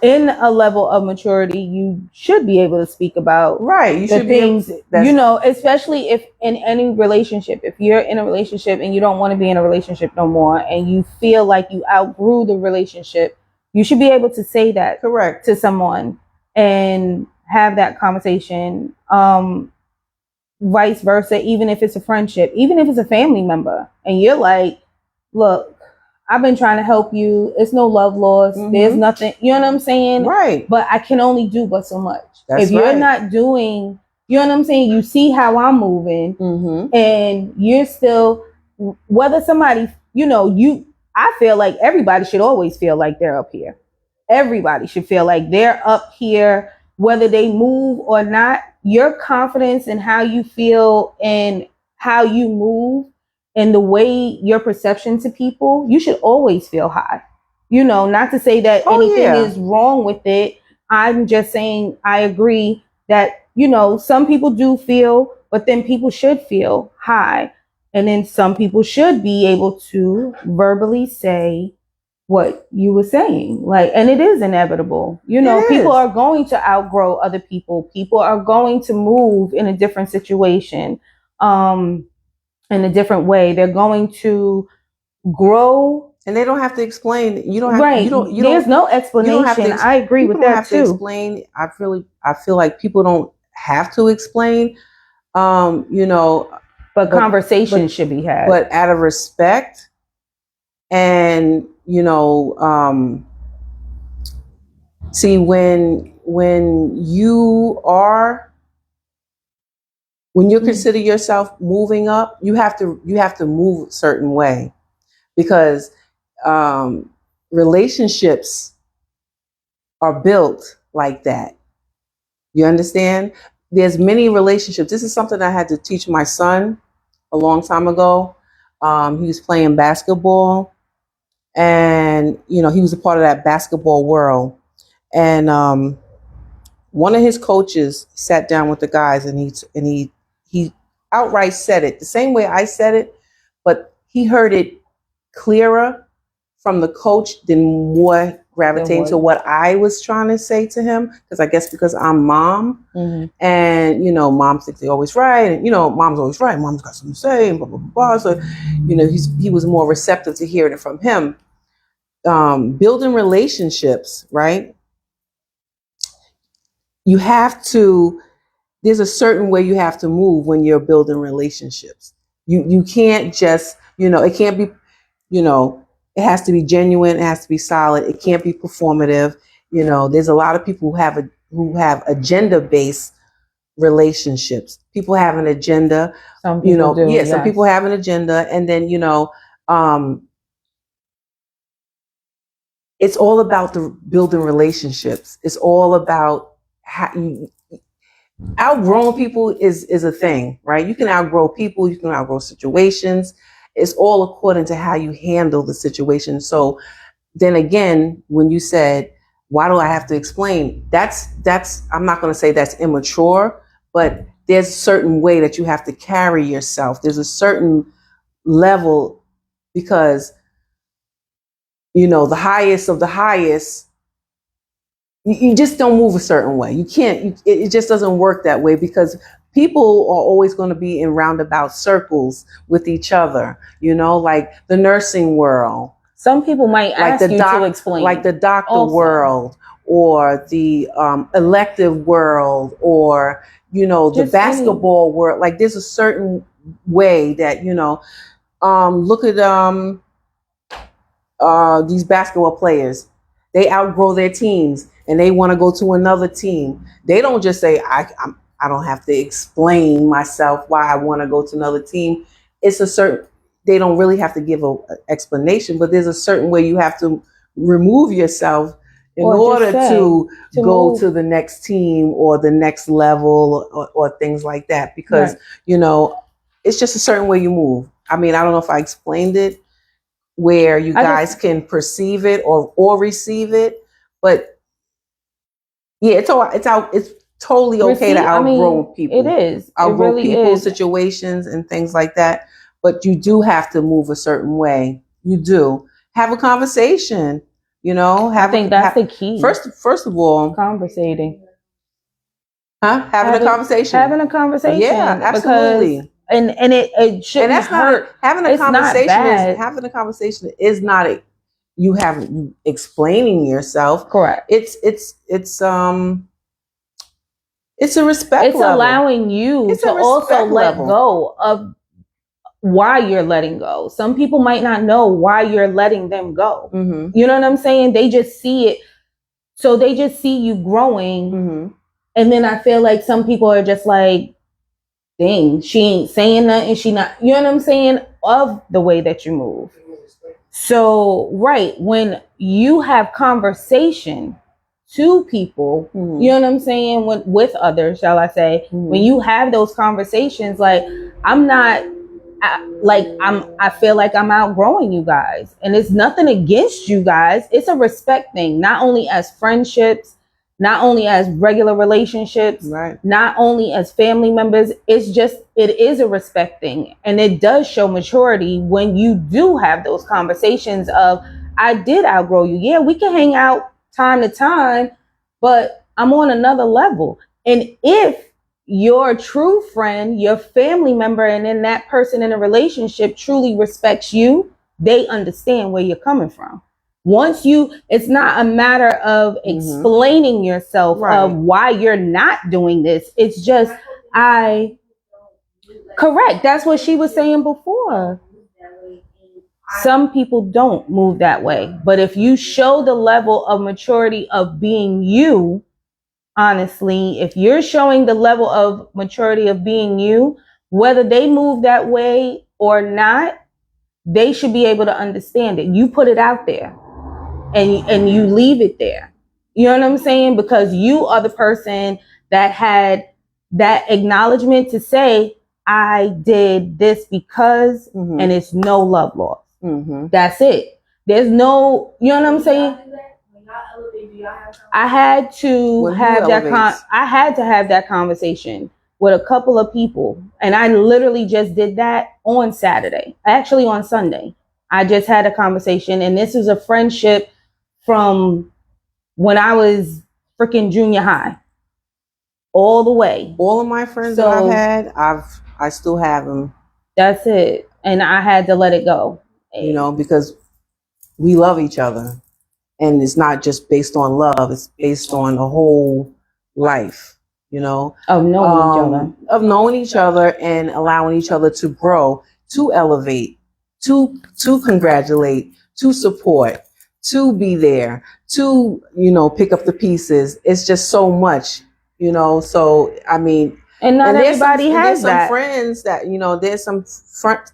[SPEAKER 2] In a level of maturity, you should be able to speak about
[SPEAKER 1] you
[SPEAKER 2] the things, you know, especially if in any relationship, if you're in a relationship and you don't want to be in a relationship no more and you feel like you outgrew the relationship, you should be able to say that
[SPEAKER 1] correct
[SPEAKER 2] to someone and have that conversation. Vice versa, even if it's a friendship, even if it's a family member, and you're like, look, I've been trying to help you. It's no love lost. Mm-hmm. There's nothing, you know what I'm saying?
[SPEAKER 1] Right.
[SPEAKER 2] But I can only do but so much.
[SPEAKER 1] That's
[SPEAKER 2] if you're not doing, you know what I'm saying? You see how I'm moving,
[SPEAKER 1] mm-hmm.
[SPEAKER 2] and you're still, whether somebody, you know, I feel like everybody should always feel like they're up here. Everybody should feel like they're up here, whether they move or not. Your confidence in how you feel and how you move and the way your perception to people, you should always feel high. You know, not to say that anything is wrong with it. I'm just saying I agree that, you know, some people do feel, but then people should feel high. And then some people should be able to verbally say what you were saying, like, and it is inevitable. You know, people are going to outgrow other people. People are going to move in a different situation, in a different way. They're going to grow,
[SPEAKER 1] and they don't have to explain. You don't have.
[SPEAKER 2] Right. There's no explanation. I agree with that too.
[SPEAKER 1] Explain. I feel like people don't have to explain. You know,
[SPEAKER 2] but conversation should be had.
[SPEAKER 1] But out of respect, and you know, see when you consider yourself moving up, you have to move a certain way, because relationships are built like that. You understand? There's many relationships. This is something I had to teach my son a long time ago. He was playing basketball, and you know, he was a part of that basketball world. And one of his coaches sat down with the guys, and he outright said it the same way I said it, but he heard it clearer from the coach than more gravitating to what I was trying to say to him. Because I guess because I'm mom, mm-hmm. and you know, moms think they're always right, and you know, mom's always right. Mom's got something to say, and blah blah blah. So, you know, he was more receptive to hearing it from him. Building relationships, right? You have to. There's a certain way you have to move when you're building relationships. You can't just, you know, it can't be, you know, it has to be genuine. It has to be solid. It can't be performative. You know, there's a lot of people who have agenda-based relationships. People have an agenda.
[SPEAKER 2] Some people do,
[SPEAKER 1] some people have an agenda, and then, you know, It's all about the building relationships. It's all about outgrowing people is a thing, right? You can outgrow people, you can outgrow situations. It's all according to how you handle the situation. So then again, when you said, why do I have to explain? That's I'm not going to say that's immature, but there's a certain way that you have to carry yourself. There's a certain level, because the highest of the highest, you just don't move a certain way. You can't, it just doesn't work that way, because people are always going to be in roundabout circles with each other, like the nursing world.
[SPEAKER 2] Some people might ask you to explain.
[SPEAKER 1] Like the doctor world, or the elective world, or, the basketball world. Like there's a certain way that, look at these basketball players. They outgrow their teams and they want to go to another team. They don't just say, I don't have to explain myself why I want to go to another team. They don't really have to give an explanation, but there's a certain way you have to remove yourself in order to go move to the next team or the next level, or things like that, because, it's just a certain way you move. I mean, I don't know if I explained it where you guys can perceive it or receive it, but yeah, it's totally okay to outgrow people.
[SPEAKER 2] It is.
[SPEAKER 1] Outgrow
[SPEAKER 2] it really
[SPEAKER 1] people,
[SPEAKER 2] is.
[SPEAKER 1] Situations and things like that. But you do have to move a certain way. You do have a conversation.
[SPEAKER 2] I think that's the key.
[SPEAKER 1] First of all,
[SPEAKER 2] conversating.
[SPEAKER 1] Having a conversation.
[SPEAKER 2] Having a conversation.
[SPEAKER 1] Yeah, absolutely.
[SPEAKER 2] And it shouldn't hurt.
[SPEAKER 1] Having a conversation is not you explaining yourself.
[SPEAKER 2] Correct.
[SPEAKER 1] It's a respect
[SPEAKER 2] level. It's allowing you to also let go of why you're letting go. Some people might not know why you're letting them go.
[SPEAKER 1] Mm-hmm.
[SPEAKER 2] You know what I'm saying? They just see it. So they just see you growing.
[SPEAKER 1] Mm-hmm.
[SPEAKER 2] And then I feel like some people are just like, dang, she ain't saying nothing. She not, you know what I'm saying? Of the way that you move. So, right. When you have conversation to people, you know what I'm saying? With others, shall I say, when you have those conversations, like, I feel like I'm outgrowing you guys, and it's nothing against you guys. It's a respect thing, not only as friendships, not only as regular relationships,
[SPEAKER 1] right,
[SPEAKER 2] not only as family members. It is a respect thing. And it does show maturity when you do have those conversations of, I did outgrow you. Yeah, we can hang out time to time, but I'm on another level. And if your true friend, your family member, and then that person in a relationship truly respects you, they understand where you're coming from. It's not a matter of explaining yourself of why you're not doing this. It's just, correct. That's what she was saying before. Some people don't move that way. But if you show the level of maturity of being you, honestly, if you're showing the level of maturity of being you, whether they move that way or not, they should be able to understand it. You put it out there. And you leave it there. You know what I'm saying? Because you are the person that had that acknowledgement to say, I did this because, and it's no love lost. That's it. There's no, you know what I'm saying? I had to have that conversation with a couple of people. And I literally just did that on Saturday. Actually on Sunday. I just had a conversation, and this is a friendship from when I was freaking junior high, all the way.
[SPEAKER 1] All of my friends that I've had, I still have them.
[SPEAKER 2] That's it. And I had to let it go.
[SPEAKER 1] Because we love each other, and it's not just based on love; it's based on a whole life.
[SPEAKER 2] Of
[SPEAKER 1] knowing each other and allowing each other to grow, to elevate, to congratulate, to support, to be there, to, pick up the pieces. It's just so much, so, I mean,
[SPEAKER 2] and not everybody has
[SPEAKER 1] that. There's some friends that,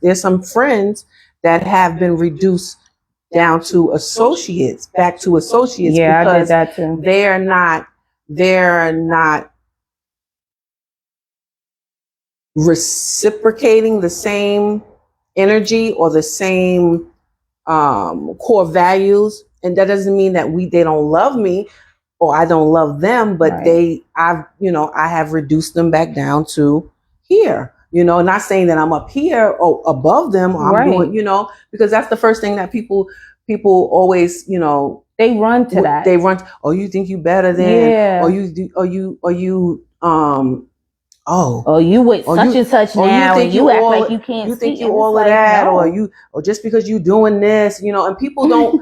[SPEAKER 1] there's some friends that have been reduced down to associates, back to associates,
[SPEAKER 2] Yeah, I did
[SPEAKER 1] because
[SPEAKER 2] that too.
[SPEAKER 1] they're not reciprocating the same energy or the same core values. And that doesn't mean that they don't love me or I don't love them, but
[SPEAKER 2] Right.
[SPEAKER 1] I have reduced them back down to here. Not saying that I'm up here or above them, or I'm
[SPEAKER 2] Right.
[SPEAKER 1] doing, because that's the first thing that people always,
[SPEAKER 2] They run to that.
[SPEAKER 1] they run. Oh, you think you better than?
[SPEAKER 2] Yeah.
[SPEAKER 1] Or you
[SPEAKER 2] Oh, you with
[SPEAKER 1] or
[SPEAKER 2] such
[SPEAKER 1] you-
[SPEAKER 2] and such
[SPEAKER 1] or you
[SPEAKER 2] now,
[SPEAKER 1] think
[SPEAKER 2] and
[SPEAKER 1] you
[SPEAKER 2] you act
[SPEAKER 1] all-
[SPEAKER 2] like you can't
[SPEAKER 1] you think
[SPEAKER 2] speak.
[SPEAKER 1] you
[SPEAKER 2] And it's
[SPEAKER 1] all of
[SPEAKER 2] like,
[SPEAKER 1] that,
[SPEAKER 2] no.
[SPEAKER 1] or just because you're doing this, and people don't,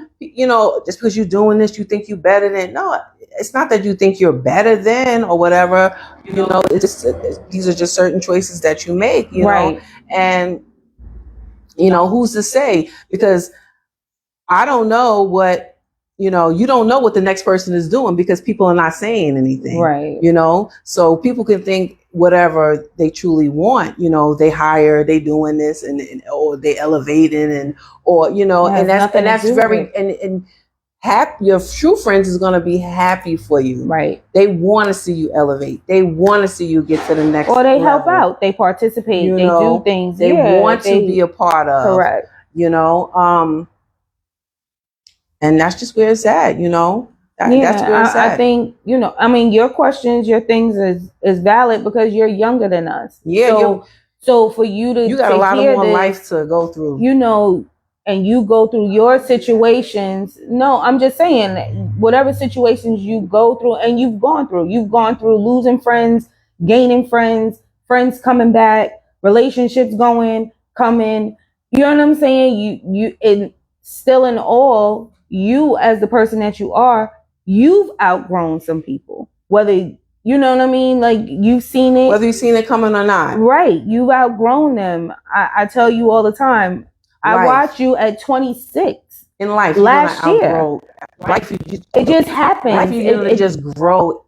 [SPEAKER 1] just because you're doing this, you think you better than. No, it's not that you think you're better than or whatever. It's just these are just certain choices that you make,
[SPEAKER 2] Right.
[SPEAKER 1] and who's to say? Because I don't know what. You don't know what the next person is doing because people are not saying anything.
[SPEAKER 2] Right.
[SPEAKER 1] So people can think whatever they truly want. They hire, they doing this, and or they elevating, and or and that's very and your true friends is going to be happy for you.
[SPEAKER 2] Right.
[SPEAKER 1] They want to see you elevate. They want to see you get to the next.
[SPEAKER 2] Or they
[SPEAKER 1] level.
[SPEAKER 2] help out. They participate. They do things.
[SPEAKER 1] They want to be a part of.
[SPEAKER 2] Correct.
[SPEAKER 1] And that's just where it's at, That's where it's at.
[SPEAKER 2] I think, your questions, your things is valid because you're younger than us.
[SPEAKER 1] Yeah.
[SPEAKER 2] So for you to
[SPEAKER 1] got a lot of more life to go through.
[SPEAKER 2] And you go through your situations. No, I'm just saying, whatever situations you go through and you've gone through losing friends, gaining friends, friends coming back, relationships coming. You know what I'm saying? And still in all, you as the person that you are, you've outgrown some people. Whether you know what I mean, like you've seen it,
[SPEAKER 1] whether you've seen it coming or not.
[SPEAKER 2] Right, you've outgrown them. I tell you all the time. I watched you at 26
[SPEAKER 1] in life
[SPEAKER 2] last year.
[SPEAKER 1] Life,
[SPEAKER 2] it just happens.
[SPEAKER 1] Life, it just grow.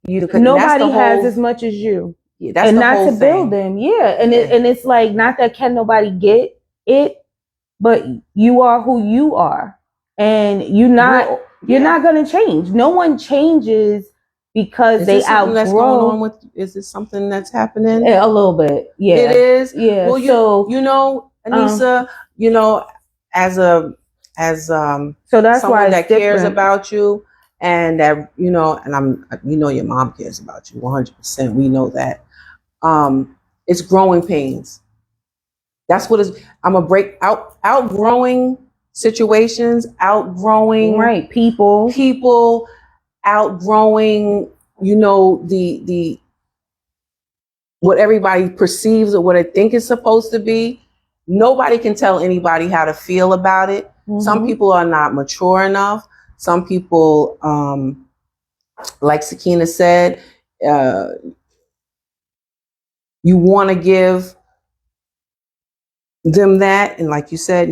[SPEAKER 2] Nobody has as much as you.
[SPEAKER 1] Yeah, that's
[SPEAKER 2] and
[SPEAKER 1] the
[SPEAKER 2] not
[SPEAKER 1] whole
[SPEAKER 2] to build them. Yeah, and it's like not that can nobody get it, but you are who you are, and you're not going to change. No one changes because they outgrow.
[SPEAKER 1] That's going on with? Is this something that's happening?
[SPEAKER 2] A little bit. Yeah,
[SPEAKER 1] it is.
[SPEAKER 2] Yeah.
[SPEAKER 1] Well, Anissa, as
[SPEAKER 2] so that's
[SPEAKER 1] someone
[SPEAKER 2] why
[SPEAKER 1] that cares about you, and that and your mom cares about you 100%. We know that. It's growing pains. That's what is. I'm a break outgrowing situations, outgrowing people, outgrowing the what everybody perceives or what I think is supposed to be. Nobody can tell anybody how to feel about it. Mm-hmm. Some people are not mature enough. Some people, like Sakina said, you want to give them that. And like you said,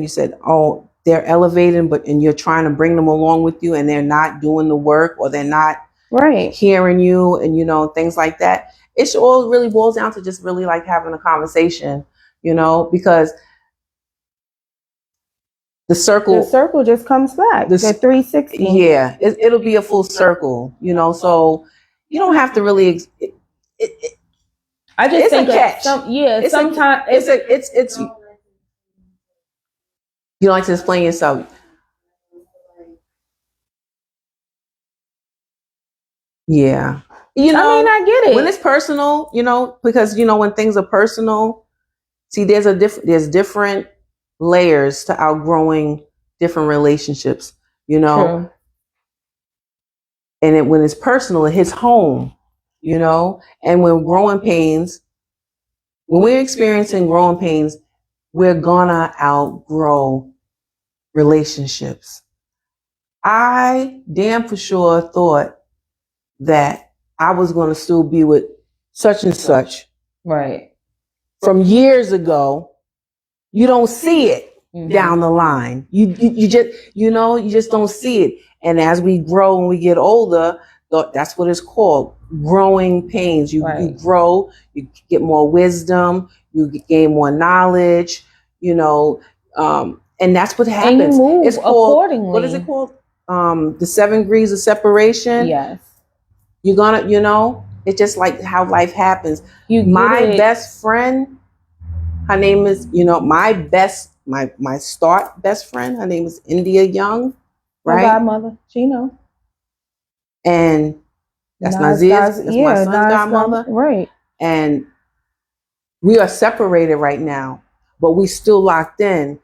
[SPEAKER 1] oh, they're elevating, and you're trying to bring them along with you, and they're not doing the work, or they're not hearing you, and things like that. It all really boils down to just really like having a conversation, because the circle
[SPEAKER 2] just comes back. The 360.
[SPEAKER 1] Yeah, it'll be a full circle, so you don't have to really.
[SPEAKER 2] I just think
[SPEAKER 1] a catch.
[SPEAKER 2] Sometimes
[SPEAKER 1] it's. You don't like to explain yourself. Yeah.
[SPEAKER 2] I get it.
[SPEAKER 1] When it's personal, because when things are personal, see, there's different layers to outgrowing different relationships,
[SPEAKER 2] True.
[SPEAKER 1] And when it's personal, it hits home, and when we're experiencing growing pains, we're gonna outgrow relationships. I damn for sure thought that I was going to still be with such and such.
[SPEAKER 2] Right.
[SPEAKER 1] From years ago. You don't see it down the line. You just, you just don't see it. And as we grow and we get older, that's what it's called. Growing pains. You grow, you get more wisdom, you gain more knowledge, And that's what
[SPEAKER 2] And you
[SPEAKER 1] happens.
[SPEAKER 2] move
[SPEAKER 1] It's called,
[SPEAKER 2] accordingly.
[SPEAKER 1] what is it called? The 7 degrees of separation.
[SPEAKER 2] Yes.
[SPEAKER 1] You're gonna, it's just like how life happens.
[SPEAKER 2] You
[SPEAKER 1] My
[SPEAKER 2] get it.
[SPEAKER 1] best friend, her name is, my start best friend, her name is India Young,
[SPEAKER 2] My
[SPEAKER 1] right?
[SPEAKER 2] godmother. She know.
[SPEAKER 1] And that's
[SPEAKER 2] Nas-
[SPEAKER 1] Nazir's,
[SPEAKER 2] Nas-
[SPEAKER 1] that's
[SPEAKER 2] yeah,
[SPEAKER 1] my son's
[SPEAKER 2] Nas-
[SPEAKER 1] godmother.
[SPEAKER 2] Right.
[SPEAKER 1] And we are separated right now, but we still locked in.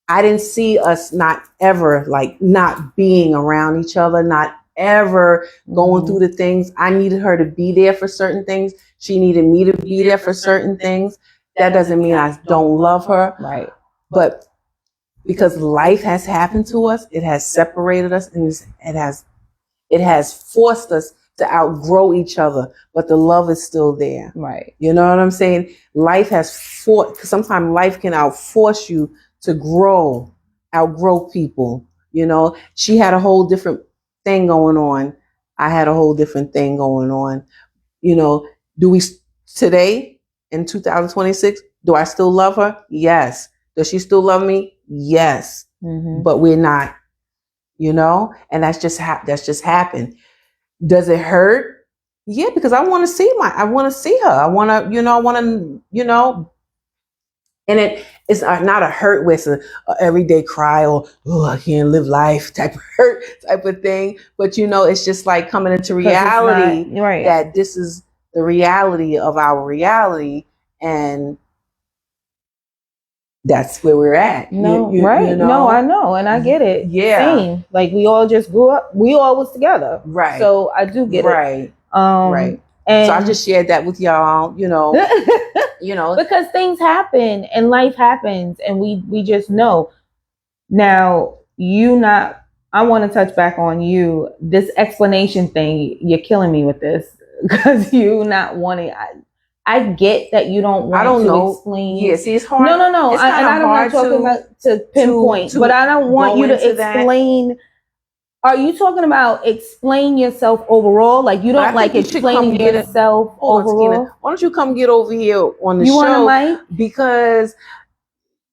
[SPEAKER 1] I didn't see us not ever, like, not being around each other, not ever going
[SPEAKER 2] Mhm.
[SPEAKER 1] through the things. I needed her to be there for certain things. She needed me to be there for certain things. That doesn't mean I don't love her,
[SPEAKER 2] Right.
[SPEAKER 1] but because life has happened to us, it has separated us, and it has forced us to outgrow each other, but the love is still there.
[SPEAKER 2] Right.
[SPEAKER 1] You know what I'm saying? Life has sometimes life can outforce you to outgrow people. She had a whole different thing going on. I had a whole different thing going on. Do we today in 2026, do I still love her? Yes. Does she still love me? Yes.
[SPEAKER 2] Mhm.
[SPEAKER 1] But we're not, and that's just happened. Does it hurt? Yeah, because I want to see her. I want to, and it's not a hurt where it's a everyday cry or, oh, I can't live life type of hurt type of thing. But, it's just like coming into
[SPEAKER 2] 'Cause it's
[SPEAKER 1] reality
[SPEAKER 2] not- right.
[SPEAKER 1] that this is the reality of our reality. And that's where we're at.
[SPEAKER 2] No,
[SPEAKER 1] You-
[SPEAKER 2] right.
[SPEAKER 1] you know?
[SPEAKER 2] No, I know, and I get it.
[SPEAKER 1] Yeah.
[SPEAKER 2] Same. Like we all just grew up. We all was together.
[SPEAKER 1] Right.
[SPEAKER 2] So I do get it.
[SPEAKER 1] Right. Right.
[SPEAKER 2] And
[SPEAKER 1] So I just shared that with y'all,
[SPEAKER 2] because things happen and life happens, and we just know. Now, I want to touch back on you. This explanation thing, you're killing me with this because you not wanting. I get that you don't want
[SPEAKER 1] I don't
[SPEAKER 2] to
[SPEAKER 1] know.
[SPEAKER 2] explain.
[SPEAKER 1] Yeah, see, it's hard.
[SPEAKER 2] No.
[SPEAKER 1] It's
[SPEAKER 2] I'm
[SPEAKER 1] kinda
[SPEAKER 2] not
[SPEAKER 1] hard
[SPEAKER 2] talking about to pinpoint,
[SPEAKER 1] to
[SPEAKER 2] but I don't want
[SPEAKER 1] go
[SPEAKER 2] you to
[SPEAKER 1] into that.
[SPEAKER 2] explain. Are you talking about explain yourself overall? Like you
[SPEAKER 1] I
[SPEAKER 2] don't like
[SPEAKER 1] think you should come
[SPEAKER 2] explaining
[SPEAKER 1] get it.
[SPEAKER 2] yourself
[SPEAKER 1] Hold on,
[SPEAKER 2] overall?
[SPEAKER 1] Sakina. Why don't you come get over here on the
[SPEAKER 2] You want a
[SPEAKER 1] show?
[SPEAKER 2] mic?
[SPEAKER 1] Because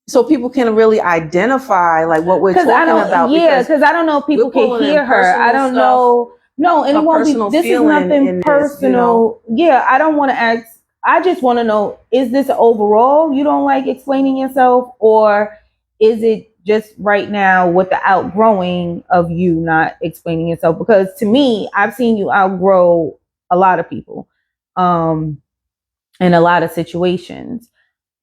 [SPEAKER 1] so people can really identify like what we're talking about.
[SPEAKER 2] Yeah, because I don't know if people
[SPEAKER 1] we're
[SPEAKER 2] can
[SPEAKER 1] pulling in
[SPEAKER 2] hear her.
[SPEAKER 1] personal
[SPEAKER 2] I don't
[SPEAKER 1] stuff,
[SPEAKER 2] know. No, and
[SPEAKER 1] a
[SPEAKER 2] it won't be.
[SPEAKER 1] personal
[SPEAKER 2] This is
[SPEAKER 1] feeling in
[SPEAKER 2] nothing
[SPEAKER 1] this,
[SPEAKER 2] personal. Yeah, I don't want to ask. I just want to know: is this overall you don't like explaining yourself, or is it just right now with the outgrowing of you not explaining yourself? Because to me, I've seen you outgrow a lot of people, in a lot of situations.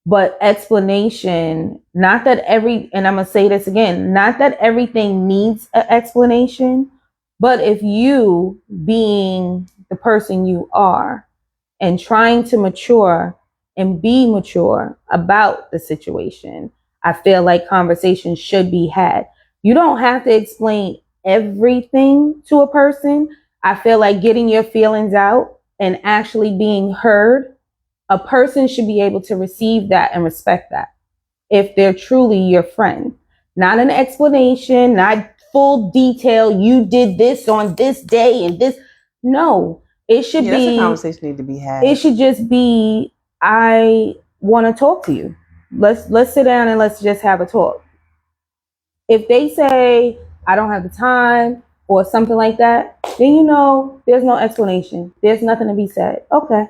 [SPEAKER 2] But explanation, not that and I'm going to say this again, not that everything needs an explanation, but if you being the person you are and trying to mature and be mature about the situation, I feel like conversations should be had. You don't have to explain everything to a person. I feel like getting your feelings out and actually being heard, a person should be able to receive that and respect that if they're truly your friend. Not an explanation, not full detail. You did this on this day and this. No, it should be.
[SPEAKER 1] That's a conversation need to be had.
[SPEAKER 2] It should just be, I want to talk to you. Let's sit down and let's just have a talk. If they say, I don't have the time or something like that, then there's no explanation. There's nothing to be said. Okay.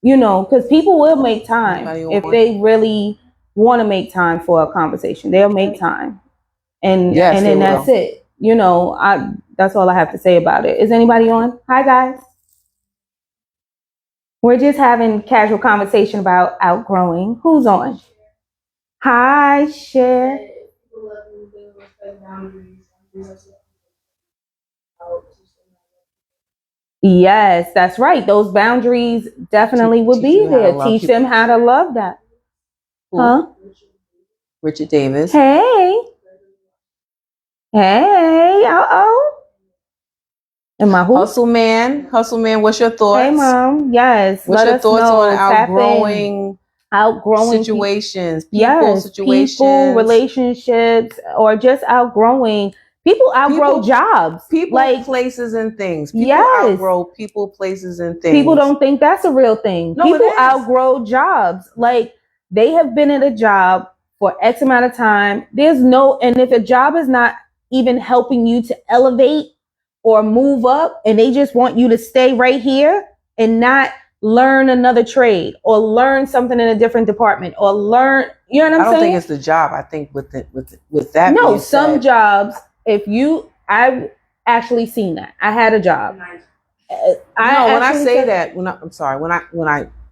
[SPEAKER 2] Because people will make time if they really want to make time for a conversation. They'll make time, and then that's it. That's all I have to say about it. Is anybody on? Hi guys. We're just having casual conversation about outgrowing. Who's on? Hi, Cher. Yes, that's right. Those boundaries definitely would be there. Teach them how to love that. Huh?
[SPEAKER 1] Richard Davis.
[SPEAKER 2] Hey. Am I who?
[SPEAKER 1] Hustle Man, what's your thoughts?
[SPEAKER 2] Hey, Mom. Yes.
[SPEAKER 1] What's your thoughts on outgrowing situations?
[SPEAKER 2] People, relationships, or just outgrowing. People outgrow jobs.
[SPEAKER 1] People, places, and things. People outgrow people, places, and things.
[SPEAKER 2] People don't think that's a real thing.
[SPEAKER 1] No,
[SPEAKER 2] people outgrow jobs. Like they have been at a job for X amount of time. And if a job is not even helping you to elevate or move up, and they just want you to stay right here and not learn another trade or learn something in a different department or learn, you know what I'm saying?
[SPEAKER 1] I don't think it's the job. I think with that.
[SPEAKER 2] No,
[SPEAKER 1] being
[SPEAKER 2] some
[SPEAKER 1] said,
[SPEAKER 2] jobs, I've actually seen that. I had a job.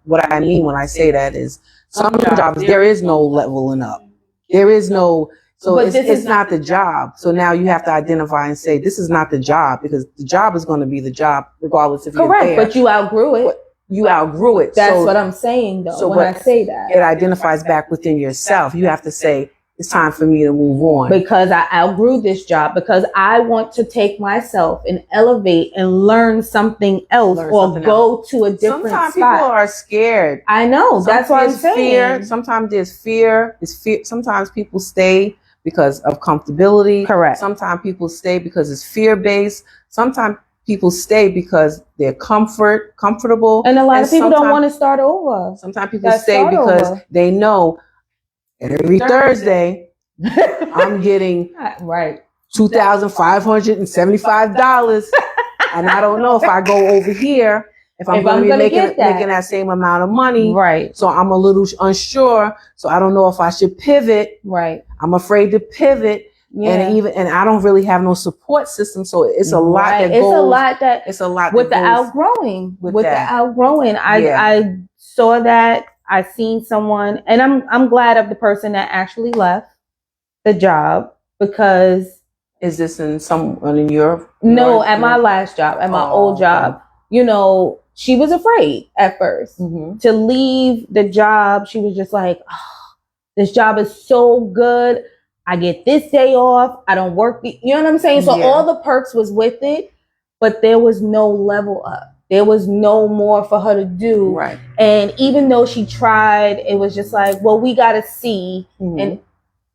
[SPEAKER 1] what I mean when I say that is some jobs there is no leveling up. There is no, so it's not the job. So now you have to identify and say this is not the job, because the job is going to be the job regardless if you're
[SPEAKER 2] correct,
[SPEAKER 1] there.
[SPEAKER 2] but you outgrew it.
[SPEAKER 1] You outgrew it.
[SPEAKER 2] That's what I'm saying, though.
[SPEAKER 1] So
[SPEAKER 2] when I say that,
[SPEAKER 1] it identifies back within yourself. You have to say it's time for me to move on,
[SPEAKER 2] because I outgrew this job, because I want to take myself and elevate and learn something else go to a different
[SPEAKER 1] Sometimes
[SPEAKER 2] spot.
[SPEAKER 1] people are scared.
[SPEAKER 2] I know. That's what I'm saying.
[SPEAKER 1] Fear. Sometimes there's fear. It's fear. Sometimes people stay because of comfortability.
[SPEAKER 2] Correct.
[SPEAKER 1] Sometimes people stay because it's fear-based. Sometimes people stay because they're comfortable.
[SPEAKER 2] And a lot of people don't want to start over.
[SPEAKER 1] Sometimes people stay because they know every Thursday I'm getting
[SPEAKER 2] right
[SPEAKER 1] $2,575, and I don't know if I go over here if I'm going to be making that same amount of money.
[SPEAKER 2] Right.
[SPEAKER 1] So I'm a little unsure. So I don't know if I should pivot.
[SPEAKER 2] Right.
[SPEAKER 1] I'm afraid to pivot. Yeah. And I don't really have no support system. So it's a lot that goes. It's a lot
[SPEAKER 2] with the outgrowing. With the outgrowing. I saw that. I seen someone, and I'm glad of the person that actually left the job, because.
[SPEAKER 1] Is this in someone in Europe?
[SPEAKER 2] No, at my last job, at my old job. You know, she was afraid at first to leave the job. She was just like, oh, this job is so good. I get this day off. I don't work. You know what I'm saying? So all the perks was with it, but there was no level up. There was no more for her to do.
[SPEAKER 1] Right.
[SPEAKER 2] And even though she tried, it was just like, well, we got to see. And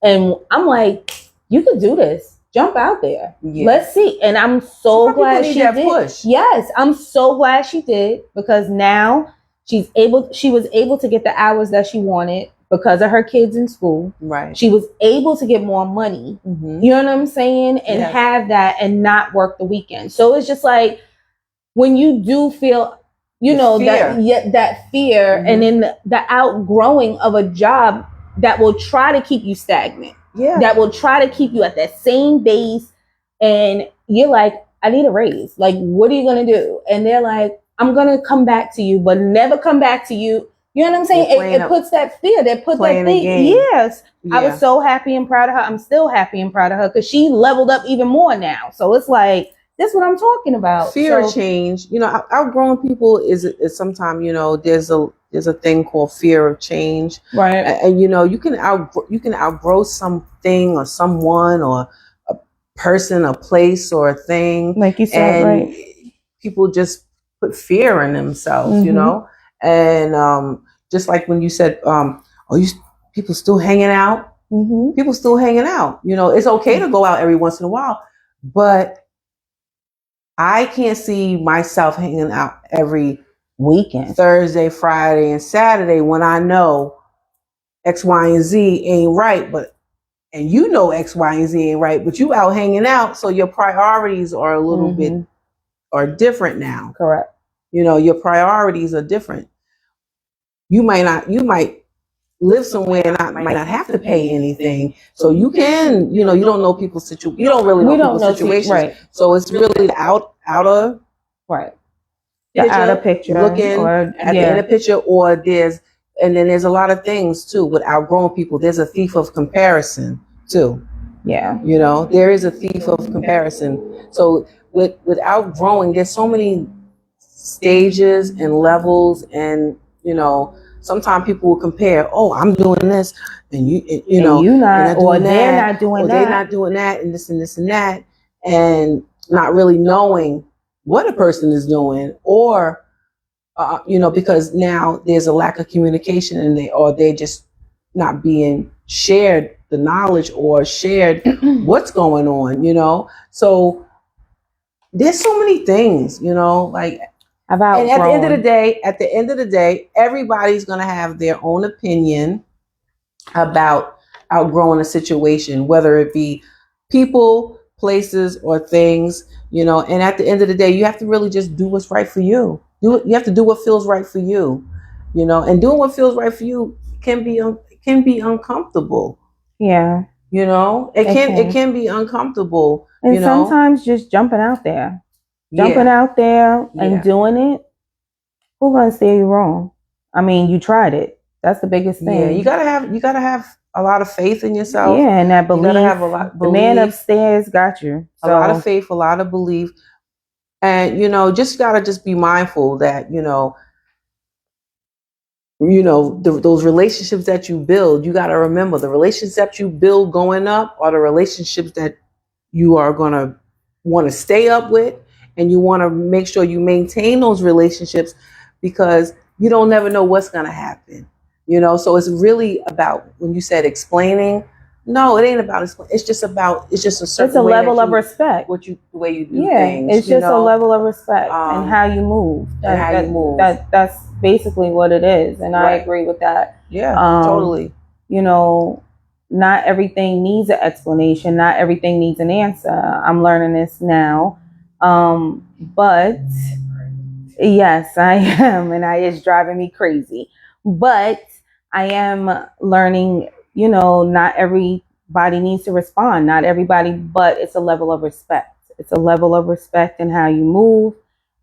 [SPEAKER 2] I'm like, you could do this. Jump out there. Yeah. Let's see. And I'm so glad she did. Push. Yes, I'm so glad she did, because now she was able to get the hours that she wanted because of her kids in school.
[SPEAKER 1] Right.
[SPEAKER 2] She was able to get more money. You know what I'm saying? And have that and not work the weekend. So it's just like, when you do feel, that fear and then the outgrowing of a job that will try to keep you stagnant. Yeah. That will try to keep you at that same base, and you're like, I need a raise. Like, what are you going to do? And they're like, I'm going to come back to you, but never come back to you. You know what I'm saying? It puts that fear. That puts that thing. Yes. Yeah. I was so happy and proud of her. I'm still happy and proud of her, because she leveled up even more now. So it's like, that's what I'm talking about.
[SPEAKER 1] Fear of change. You know, outgrowing people is sometimes, there's a thing called fear of change.
[SPEAKER 2] Right.
[SPEAKER 1] And you can outgrow something or someone or a person, a place or a thing.
[SPEAKER 2] Like you said, right.
[SPEAKER 1] People just put fear in themselves, and just like when you said, people still hanging out. People still hanging out. It's okay to go out every once in a while, but I can't see myself hanging out every
[SPEAKER 2] weekend,
[SPEAKER 1] Thursday, Friday, and Saturday, when I know X, Y, and Z ain't right. And X, Y, and Z ain't right, but you out hanging out, so your priorities are a little bit are different now.
[SPEAKER 2] Correct.
[SPEAKER 1] Your priorities are different. You might live somewhere and might not have to pay anything. So you can, you don't know people's situations. You don't really know people's situations. Right. So it's really the outer
[SPEAKER 2] right. The outer picture.
[SPEAKER 1] Looking at the inner picture, or there's a lot of things too with outgrown people. There's a thief of comparison too.
[SPEAKER 2] Yeah.
[SPEAKER 1] There is a thief of comparison. So with outgrowing, there's so many stages and levels, and sometimes people will compare. Oh, I'm doing this, and you not,
[SPEAKER 2] or they're not doing that.
[SPEAKER 1] They're not doing that, and this and this and that, and not really knowing what a person is doing, or because now there's a lack of communication, and they just not being shared the knowledge or shared what's going on. So there's so many things, like. And at the end of the day, everybody's going to have their own opinion about outgrowing a situation, whether it be people, places, or things, you know. And at the end of the day, you have to really just do what's right for you. You have to do what feels right for you, you know. And doing what feels right for you can be uncomfortable.
[SPEAKER 2] Yeah.
[SPEAKER 1] You know, it can be uncomfortable.
[SPEAKER 2] And
[SPEAKER 1] you know,
[SPEAKER 2] sometimes just jumping out there
[SPEAKER 1] yeah,
[SPEAKER 2] and doing it, who's gonna say you're wrong? I mean, you tried it. That's the biggest thing.
[SPEAKER 1] yeah. You gotta have a lot of faith in yourself.
[SPEAKER 2] Yeah, and that belief.
[SPEAKER 1] You gotta have a lot.
[SPEAKER 2] The man upstairs got you.
[SPEAKER 1] A lot of faith, a lot of belief, and you know, just gotta just be mindful that those relationships that you build. You gotta remember the relationships that you build going up are the relationships that you are gonna want to stay up with, and you want to make sure you maintain those relationships because you don't never know what's gonna happen. You know, so it's really about, when you said explaining, no, it ain't about explaining. It's just a certain.
[SPEAKER 2] It's a level of respect.
[SPEAKER 1] The way you do things.
[SPEAKER 2] It's just a level of respect and how you move. That's basically what it is, and I agree with that.
[SPEAKER 1] Yeah, totally.
[SPEAKER 2] You know, not everything needs an explanation. Not everything needs an answer. I'm learning this now, but yes, I am, and it's driving me crazy. But I am learning, you know, not everybody needs to respond. Not everybody, but it's a level of respect. It's a level of respect in how you move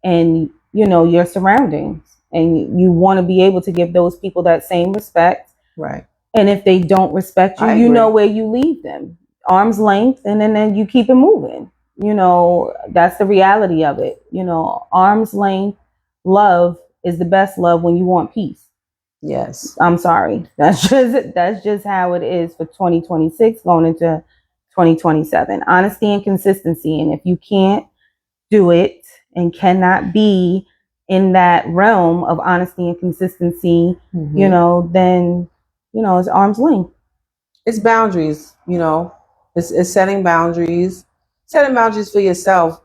[SPEAKER 2] and, you know, your surroundings. And you want to be able to give those people that same respect.
[SPEAKER 1] Right.
[SPEAKER 2] And if they don't respect you, you know where you leave them. Arm's length, and then you keep it moving. You know, that's the reality of it. You know, arm's length love is the best love when you want peace.
[SPEAKER 1] Yes.
[SPEAKER 2] I'm sorry. That's just how it is for 2026 going into 2027. Honesty and consistency. And if you can't do it and cannot be in that realm of honesty and consistency, you know, then, you know, it's arm's length.
[SPEAKER 1] It's boundaries, you know. It's setting boundaries for yourself.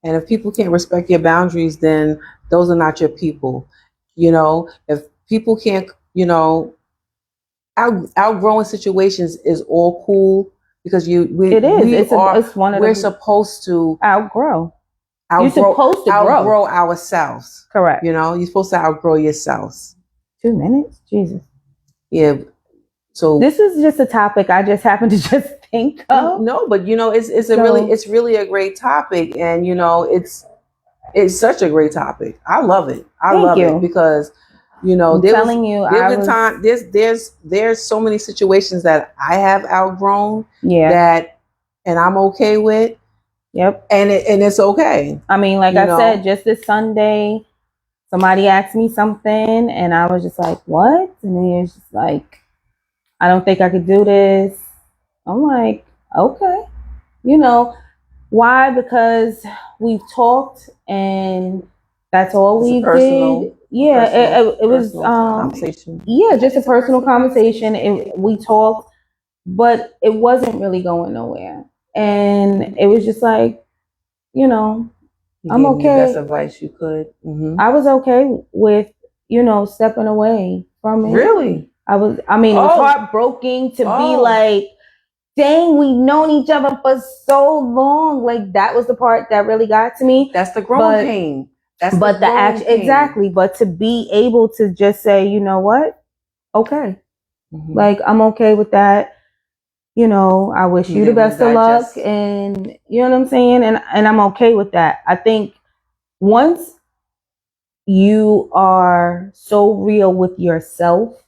[SPEAKER 1] And if people can't respect your boundaries, then those are not your people. You know, if people can't, you know, outgrowing situations is all cool because we're supposed to
[SPEAKER 2] outgrow. You're supposed to
[SPEAKER 1] outgrow ourselves.
[SPEAKER 2] Correct.
[SPEAKER 1] You know, you're supposed to outgrow yourselves.
[SPEAKER 2] 2 minutes? Jesus.
[SPEAKER 1] Yeah. So
[SPEAKER 2] this is just a topic I just happened to just think of.
[SPEAKER 1] No, but you know, it's really a great topic, and you know, it's such a great topic. I love it. I love it because, you know, there's so many situations that I have outgrown and I'm okay with.
[SPEAKER 2] Yep.
[SPEAKER 1] And it's okay.
[SPEAKER 2] I mean, like I said, just this Sunday, somebody asked me something and I was just like, what? And then it's just like, I don't think I could do this. I'm like, okay. You know, why? Because we've talked and that's all we did. Yeah, it was conversation. Yeah, just a personal conversation. We talked, but it wasn't really going nowhere. And it was just like, you know, I'm okay.
[SPEAKER 1] The best advice you could. Mm-hmm.
[SPEAKER 2] I was okay with, you know, stepping away from it.
[SPEAKER 1] Really?
[SPEAKER 2] It was heartbreaking to be like, dang, we've known each other for so long. Like, that was the part that really got to me.
[SPEAKER 1] That's the growing pain.
[SPEAKER 2] But the action, exactly. But to be able to just say, you know what? Okay. Mm-hmm. Like, I'm okay with that. You know, I wish you the best of luck. And you know what I'm saying? And I'm okay with that. I think once you are so real with yourself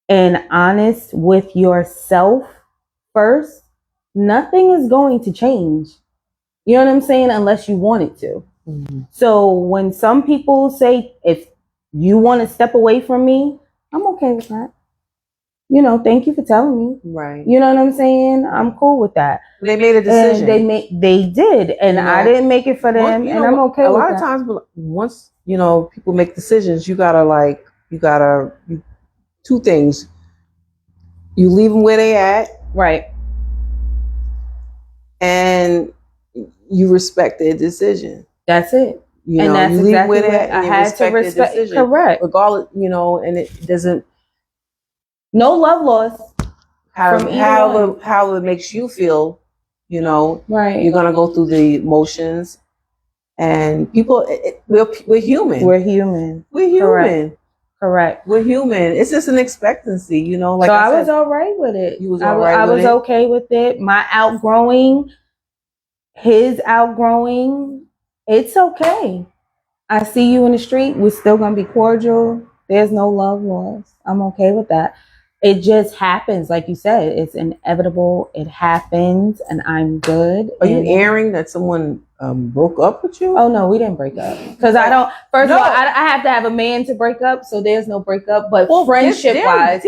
[SPEAKER 2] and honest with yourself first, nothing is going to change. You know what I'm saying? Unless you want it to. Mm-hmm. So when some people say, if you want to step away from me, I'm okay with that. You know, thank you for telling me.
[SPEAKER 1] Right.
[SPEAKER 2] You know what I'm saying? I'm cool with that.
[SPEAKER 1] They made a decision.
[SPEAKER 2] And they did. And I didn't make it for them. And I'm okay with that. A lot of times,
[SPEAKER 1] once, you know, people make decisions, you gotta two things. You leave them where they at.
[SPEAKER 2] Right.
[SPEAKER 1] And you respect their decision.
[SPEAKER 2] That's it.
[SPEAKER 1] You know, that's exactly what
[SPEAKER 2] I had to respect. Correct.
[SPEAKER 1] Regardless, you know, and it doesn't.
[SPEAKER 2] No love lost. From either
[SPEAKER 1] How it makes you feel, you know,
[SPEAKER 2] Right.
[SPEAKER 1] you're gonna go through the motions, and people, we're human.
[SPEAKER 2] We're human.
[SPEAKER 1] We're human.
[SPEAKER 2] Correct.
[SPEAKER 1] We're human. It's just an expectancy, you know. Like
[SPEAKER 2] so
[SPEAKER 1] I
[SPEAKER 2] was
[SPEAKER 1] said,
[SPEAKER 2] all right with it.
[SPEAKER 1] You was
[SPEAKER 2] I
[SPEAKER 1] all
[SPEAKER 2] wa-
[SPEAKER 1] right
[SPEAKER 2] I
[SPEAKER 1] with
[SPEAKER 2] was
[SPEAKER 1] it?
[SPEAKER 2] okay with it. My outgrowing, his outgrowing, it's okay. I see you in the street. We're still gonna be cordial. There's no love lost. I'm okay with that. It just happens, like you said. It's inevitable. It happens, and I'm good.
[SPEAKER 1] Are you
[SPEAKER 2] And-
[SPEAKER 1] airing that someone broke up with you?
[SPEAKER 2] Oh no, we didn't break up because I don't. First
[SPEAKER 1] No.
[SPEAKER 2] of all, I have to have a man to break up, so there's no breakup. But
[SPEAKER 1] Well,
[SPEAKER 2] friendship wise,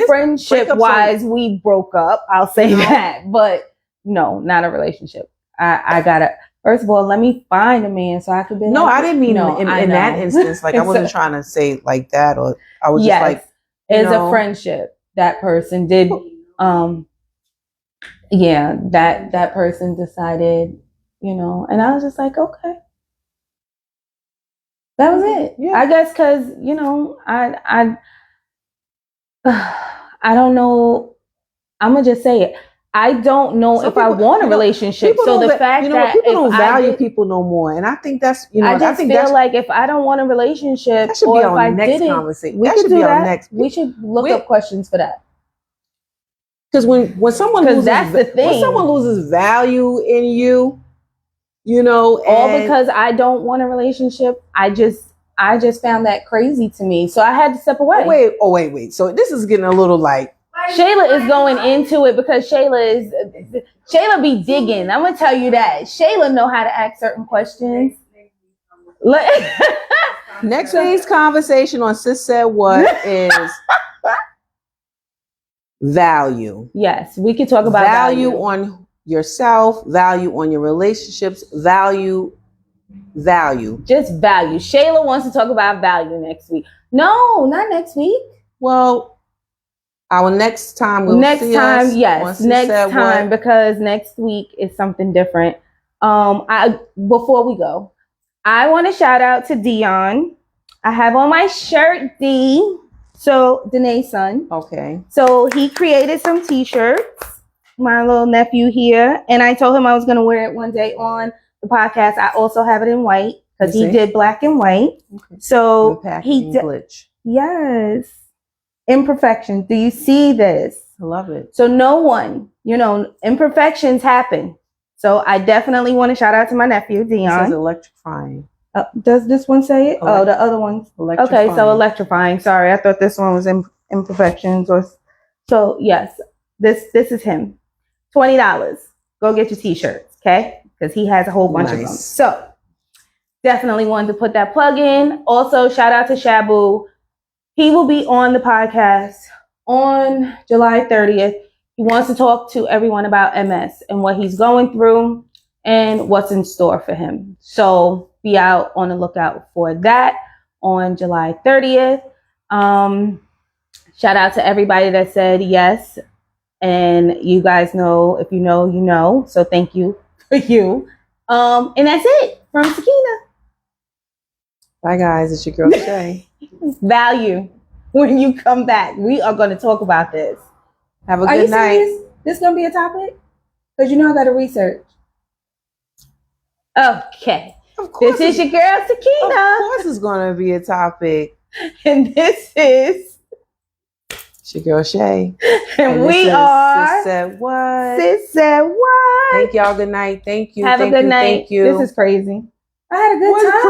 [SPEAKER 2] friendship
[SPEAKER 1] breakups
[SPEAKER 2] wise, we broke up. I'll say that, but no, not a relationship. I gotta. First of all, let me find a man so I could be.
[SPEAKER 1] No,
[SPEAKER 2] like,
[SPEAKER 1] I didn't mean
[SPEAKER 2] no,
[SPEAKER 1] in
[SPEAKER 2] I
[SPEAKER 1] that
[SPEAKER 2] know.
[SPEAKER 1] instance. Like I wasn't trying to say it like that, or I was
[SPEAKER 2] Yes,
[SPEAKER 1] just like,
[SPEAKER 2] it's
[SPEAKER 1] know.
[SPEAKER 2] a friendship. That person did. Yeah, that person decided, you know, and I was just like, okay. That was it.
[SPEAKER 1] Yeah.
[SPEAKER 2] I guess because, you know, I don't know. I'm gonna just say it. I don't know
[SPEAKER 1] Some
[SPEAKER 2] if I
[SPEAKER 1] people-
[SPEAKER 2] want a
[SPEAKER 1] you know,
[SPEAKER 2] relationship.
[SPEAKER 1] people
[SPEAKER 2] So
[SPEAKER 1] don't
[SPEAKER 2] the
[SPEAKER 1] va-
[SPEAKER 2] fact
[SPEAKER 1] you know,
[SPEAKER 2] that
[SPEAKER 1] people
[SPEAKER 2] if
[SPEAKER 1] don't
[SPEAKER 2] I
[SPEAKER 1] value
[SPEAKER 2] did-
[SPEAKER 1] people no more, and I think that's, you know,
[SPEAKER 2] I just
[SPEAKER 1] think
[SPEAKER 2] feel
[SPEAKER 1] that's,
[SPEAKER 2] like if I don't want a relationship,
[SPEAKER 1] that should
[SPEAKER 2] or
[SPEAKER 1] be
[SPEAKER 2] if
[SPEAKER 1] our
[SPEAKER 2] I
[SPEAKER 1] next
[SPEAKER 2] didn't,
[SPEAKER 1] conversation.
[SPEAKER 2] we
[SPEAKER 1] That
[SPEAKER 2] could
[SPEAKER 1] should
[SPEAKER 2] do
[SPEAKER 1] be our
[SPEAKER 2] that.
[SPEAKER 1] next.
[SPEAKER 2] We should look
[SPEAKER 1] we-
[SPEAKER 2] up questions for that.
[SPEAKER 1] Because when someone
[SPEAKER 2] 'Cause
[SPEAKER 1] loses,
[SPEAKER 2] that's the thing.
[SPEAKER 1] when someone loses value in you, you know,
[SPEAKER 2] All
[SPEAKER 1] and
[SPEAKER 2] because I don't want a relationship. I just found that crazy to me, so I had to step away.
[SPEAKER 1] wait. So this is getting a little like,
[SPEAKER 2] Shayla is going into it because Shayla be digging. I'm gonna tell you that Shayla know how to ask certain questions.
[SPEAKER 1] next day's conversation on Sis Said What is value.
[SPEAKER 2] Yes, we could talk about
[SPEAKER 1] value on yourself, value on your relationships, value.
[SPEAKER 2] Just value. Shayla wants to talk about value next week. No, not next week.
[SPEAKER 1] Well, our next time
[SPEAKER 2] Next
[SPEAKER 1] see
[SPEAKER 2] time,
[SPEAKER 1] us
[SPEAKER 2] yes,
[SPEAKER 1] on Sis
[SPEAKER 2] next
[SPEAKER 1] Said
[SPEAKER 2] time,
[SPEAKER 1] What.
[SPEAKER 2] because next week is something different. Before we go, I want to shout out to Dion. I have on my shirt D. So Danae's son.
[SPEAKER 1] Okay.
[SPEAKER 2] So he created some t-shirts, my little nephew here, and I told him I was going to wear it one day on the podcast. I also have it in white because he did black and white.
[SPEAKER 1] Okay.
[SPEAKER 2] So he did.
[SPEAKER 1] glitch.
[SPEAKER 2] Yes. Imperfections. Do you see this?
[SPEAKER 1] I love it.
[SPEAKER 2] So no one, you know, imperfections happen. So I definitely want to shout out to my nephew,
[SPEAKER 1] It
[SPEAKER 2] Dion.
[SPEAKER 1] says electrifying.
[SPEAKER 2] Does this one say it? Oh, the other one's
[SPEAKER 1] Electrifying.
[SPEAKER 2] okay. So electrifying. Sorry, I thought this one was imperfections. So yes, this is him. $20. Go get your t-shirts, okay? Because he has a whole bunch of them.
[SPEAKER 1] Nice.
[SPEAKER 2] So definitely wanted to put that plug in. Also, shout out to Shabu. He will be on the podcast on July 30th. He wants to talk to everyone about MS and what he's going through and what's in store for him. So be out on the lookout for that on July 30th. Shout out to everybody that said yes. And you guys know, if you know, you know. So thank you for you. And that's it from Sakina.
[SPEAKER 1] Bye, guys. It's your girl, Shay.
[SPEAKER 2] Value. When you come back, we are going to talk about this.
[SPEAKER 1] Have a
[SPEAKER 2] Are
[SPEAKER 1] good
[SPEAKER 2] you
[SPEAKER 1] night.
[SPEAKER 2] serious? This is going to be a topic? Because you know I got to research. Okay.
[SPEAKER 1] Of course,
[SPEAKER 2] This is your girl,
[SPEAKER 1] of
[SPEAKER 2] Sakina.
[SPEAKER 1] course it's going to be a topic.
[SPEAKER 2] And this is,
[SPEAKER 1] It's your girl, Shay.
[SPEAKER 2] and
[SPEAKER 1] this
[SPEAKER 2] we
[SPEAKER 1] is
[SPEAKER 2] are
[SPEAKER 1] Sis Said What.
[SPEAKER 2] Sis Said What?
[SPEAKER 1] Thank y'all. Good night. Thank you.
[SPEAKER 2] Have
[SPEAKER 1] Thank
[SPEAKER 2] a good
[SPEAKER 1] you.
[SPEAKER 2] night.
[SPEAKER 1] Thank you.
[SPEAKER 2] This is crazy. I had a good
[SPEAKER 1] What's
[SPEAKER 2] time.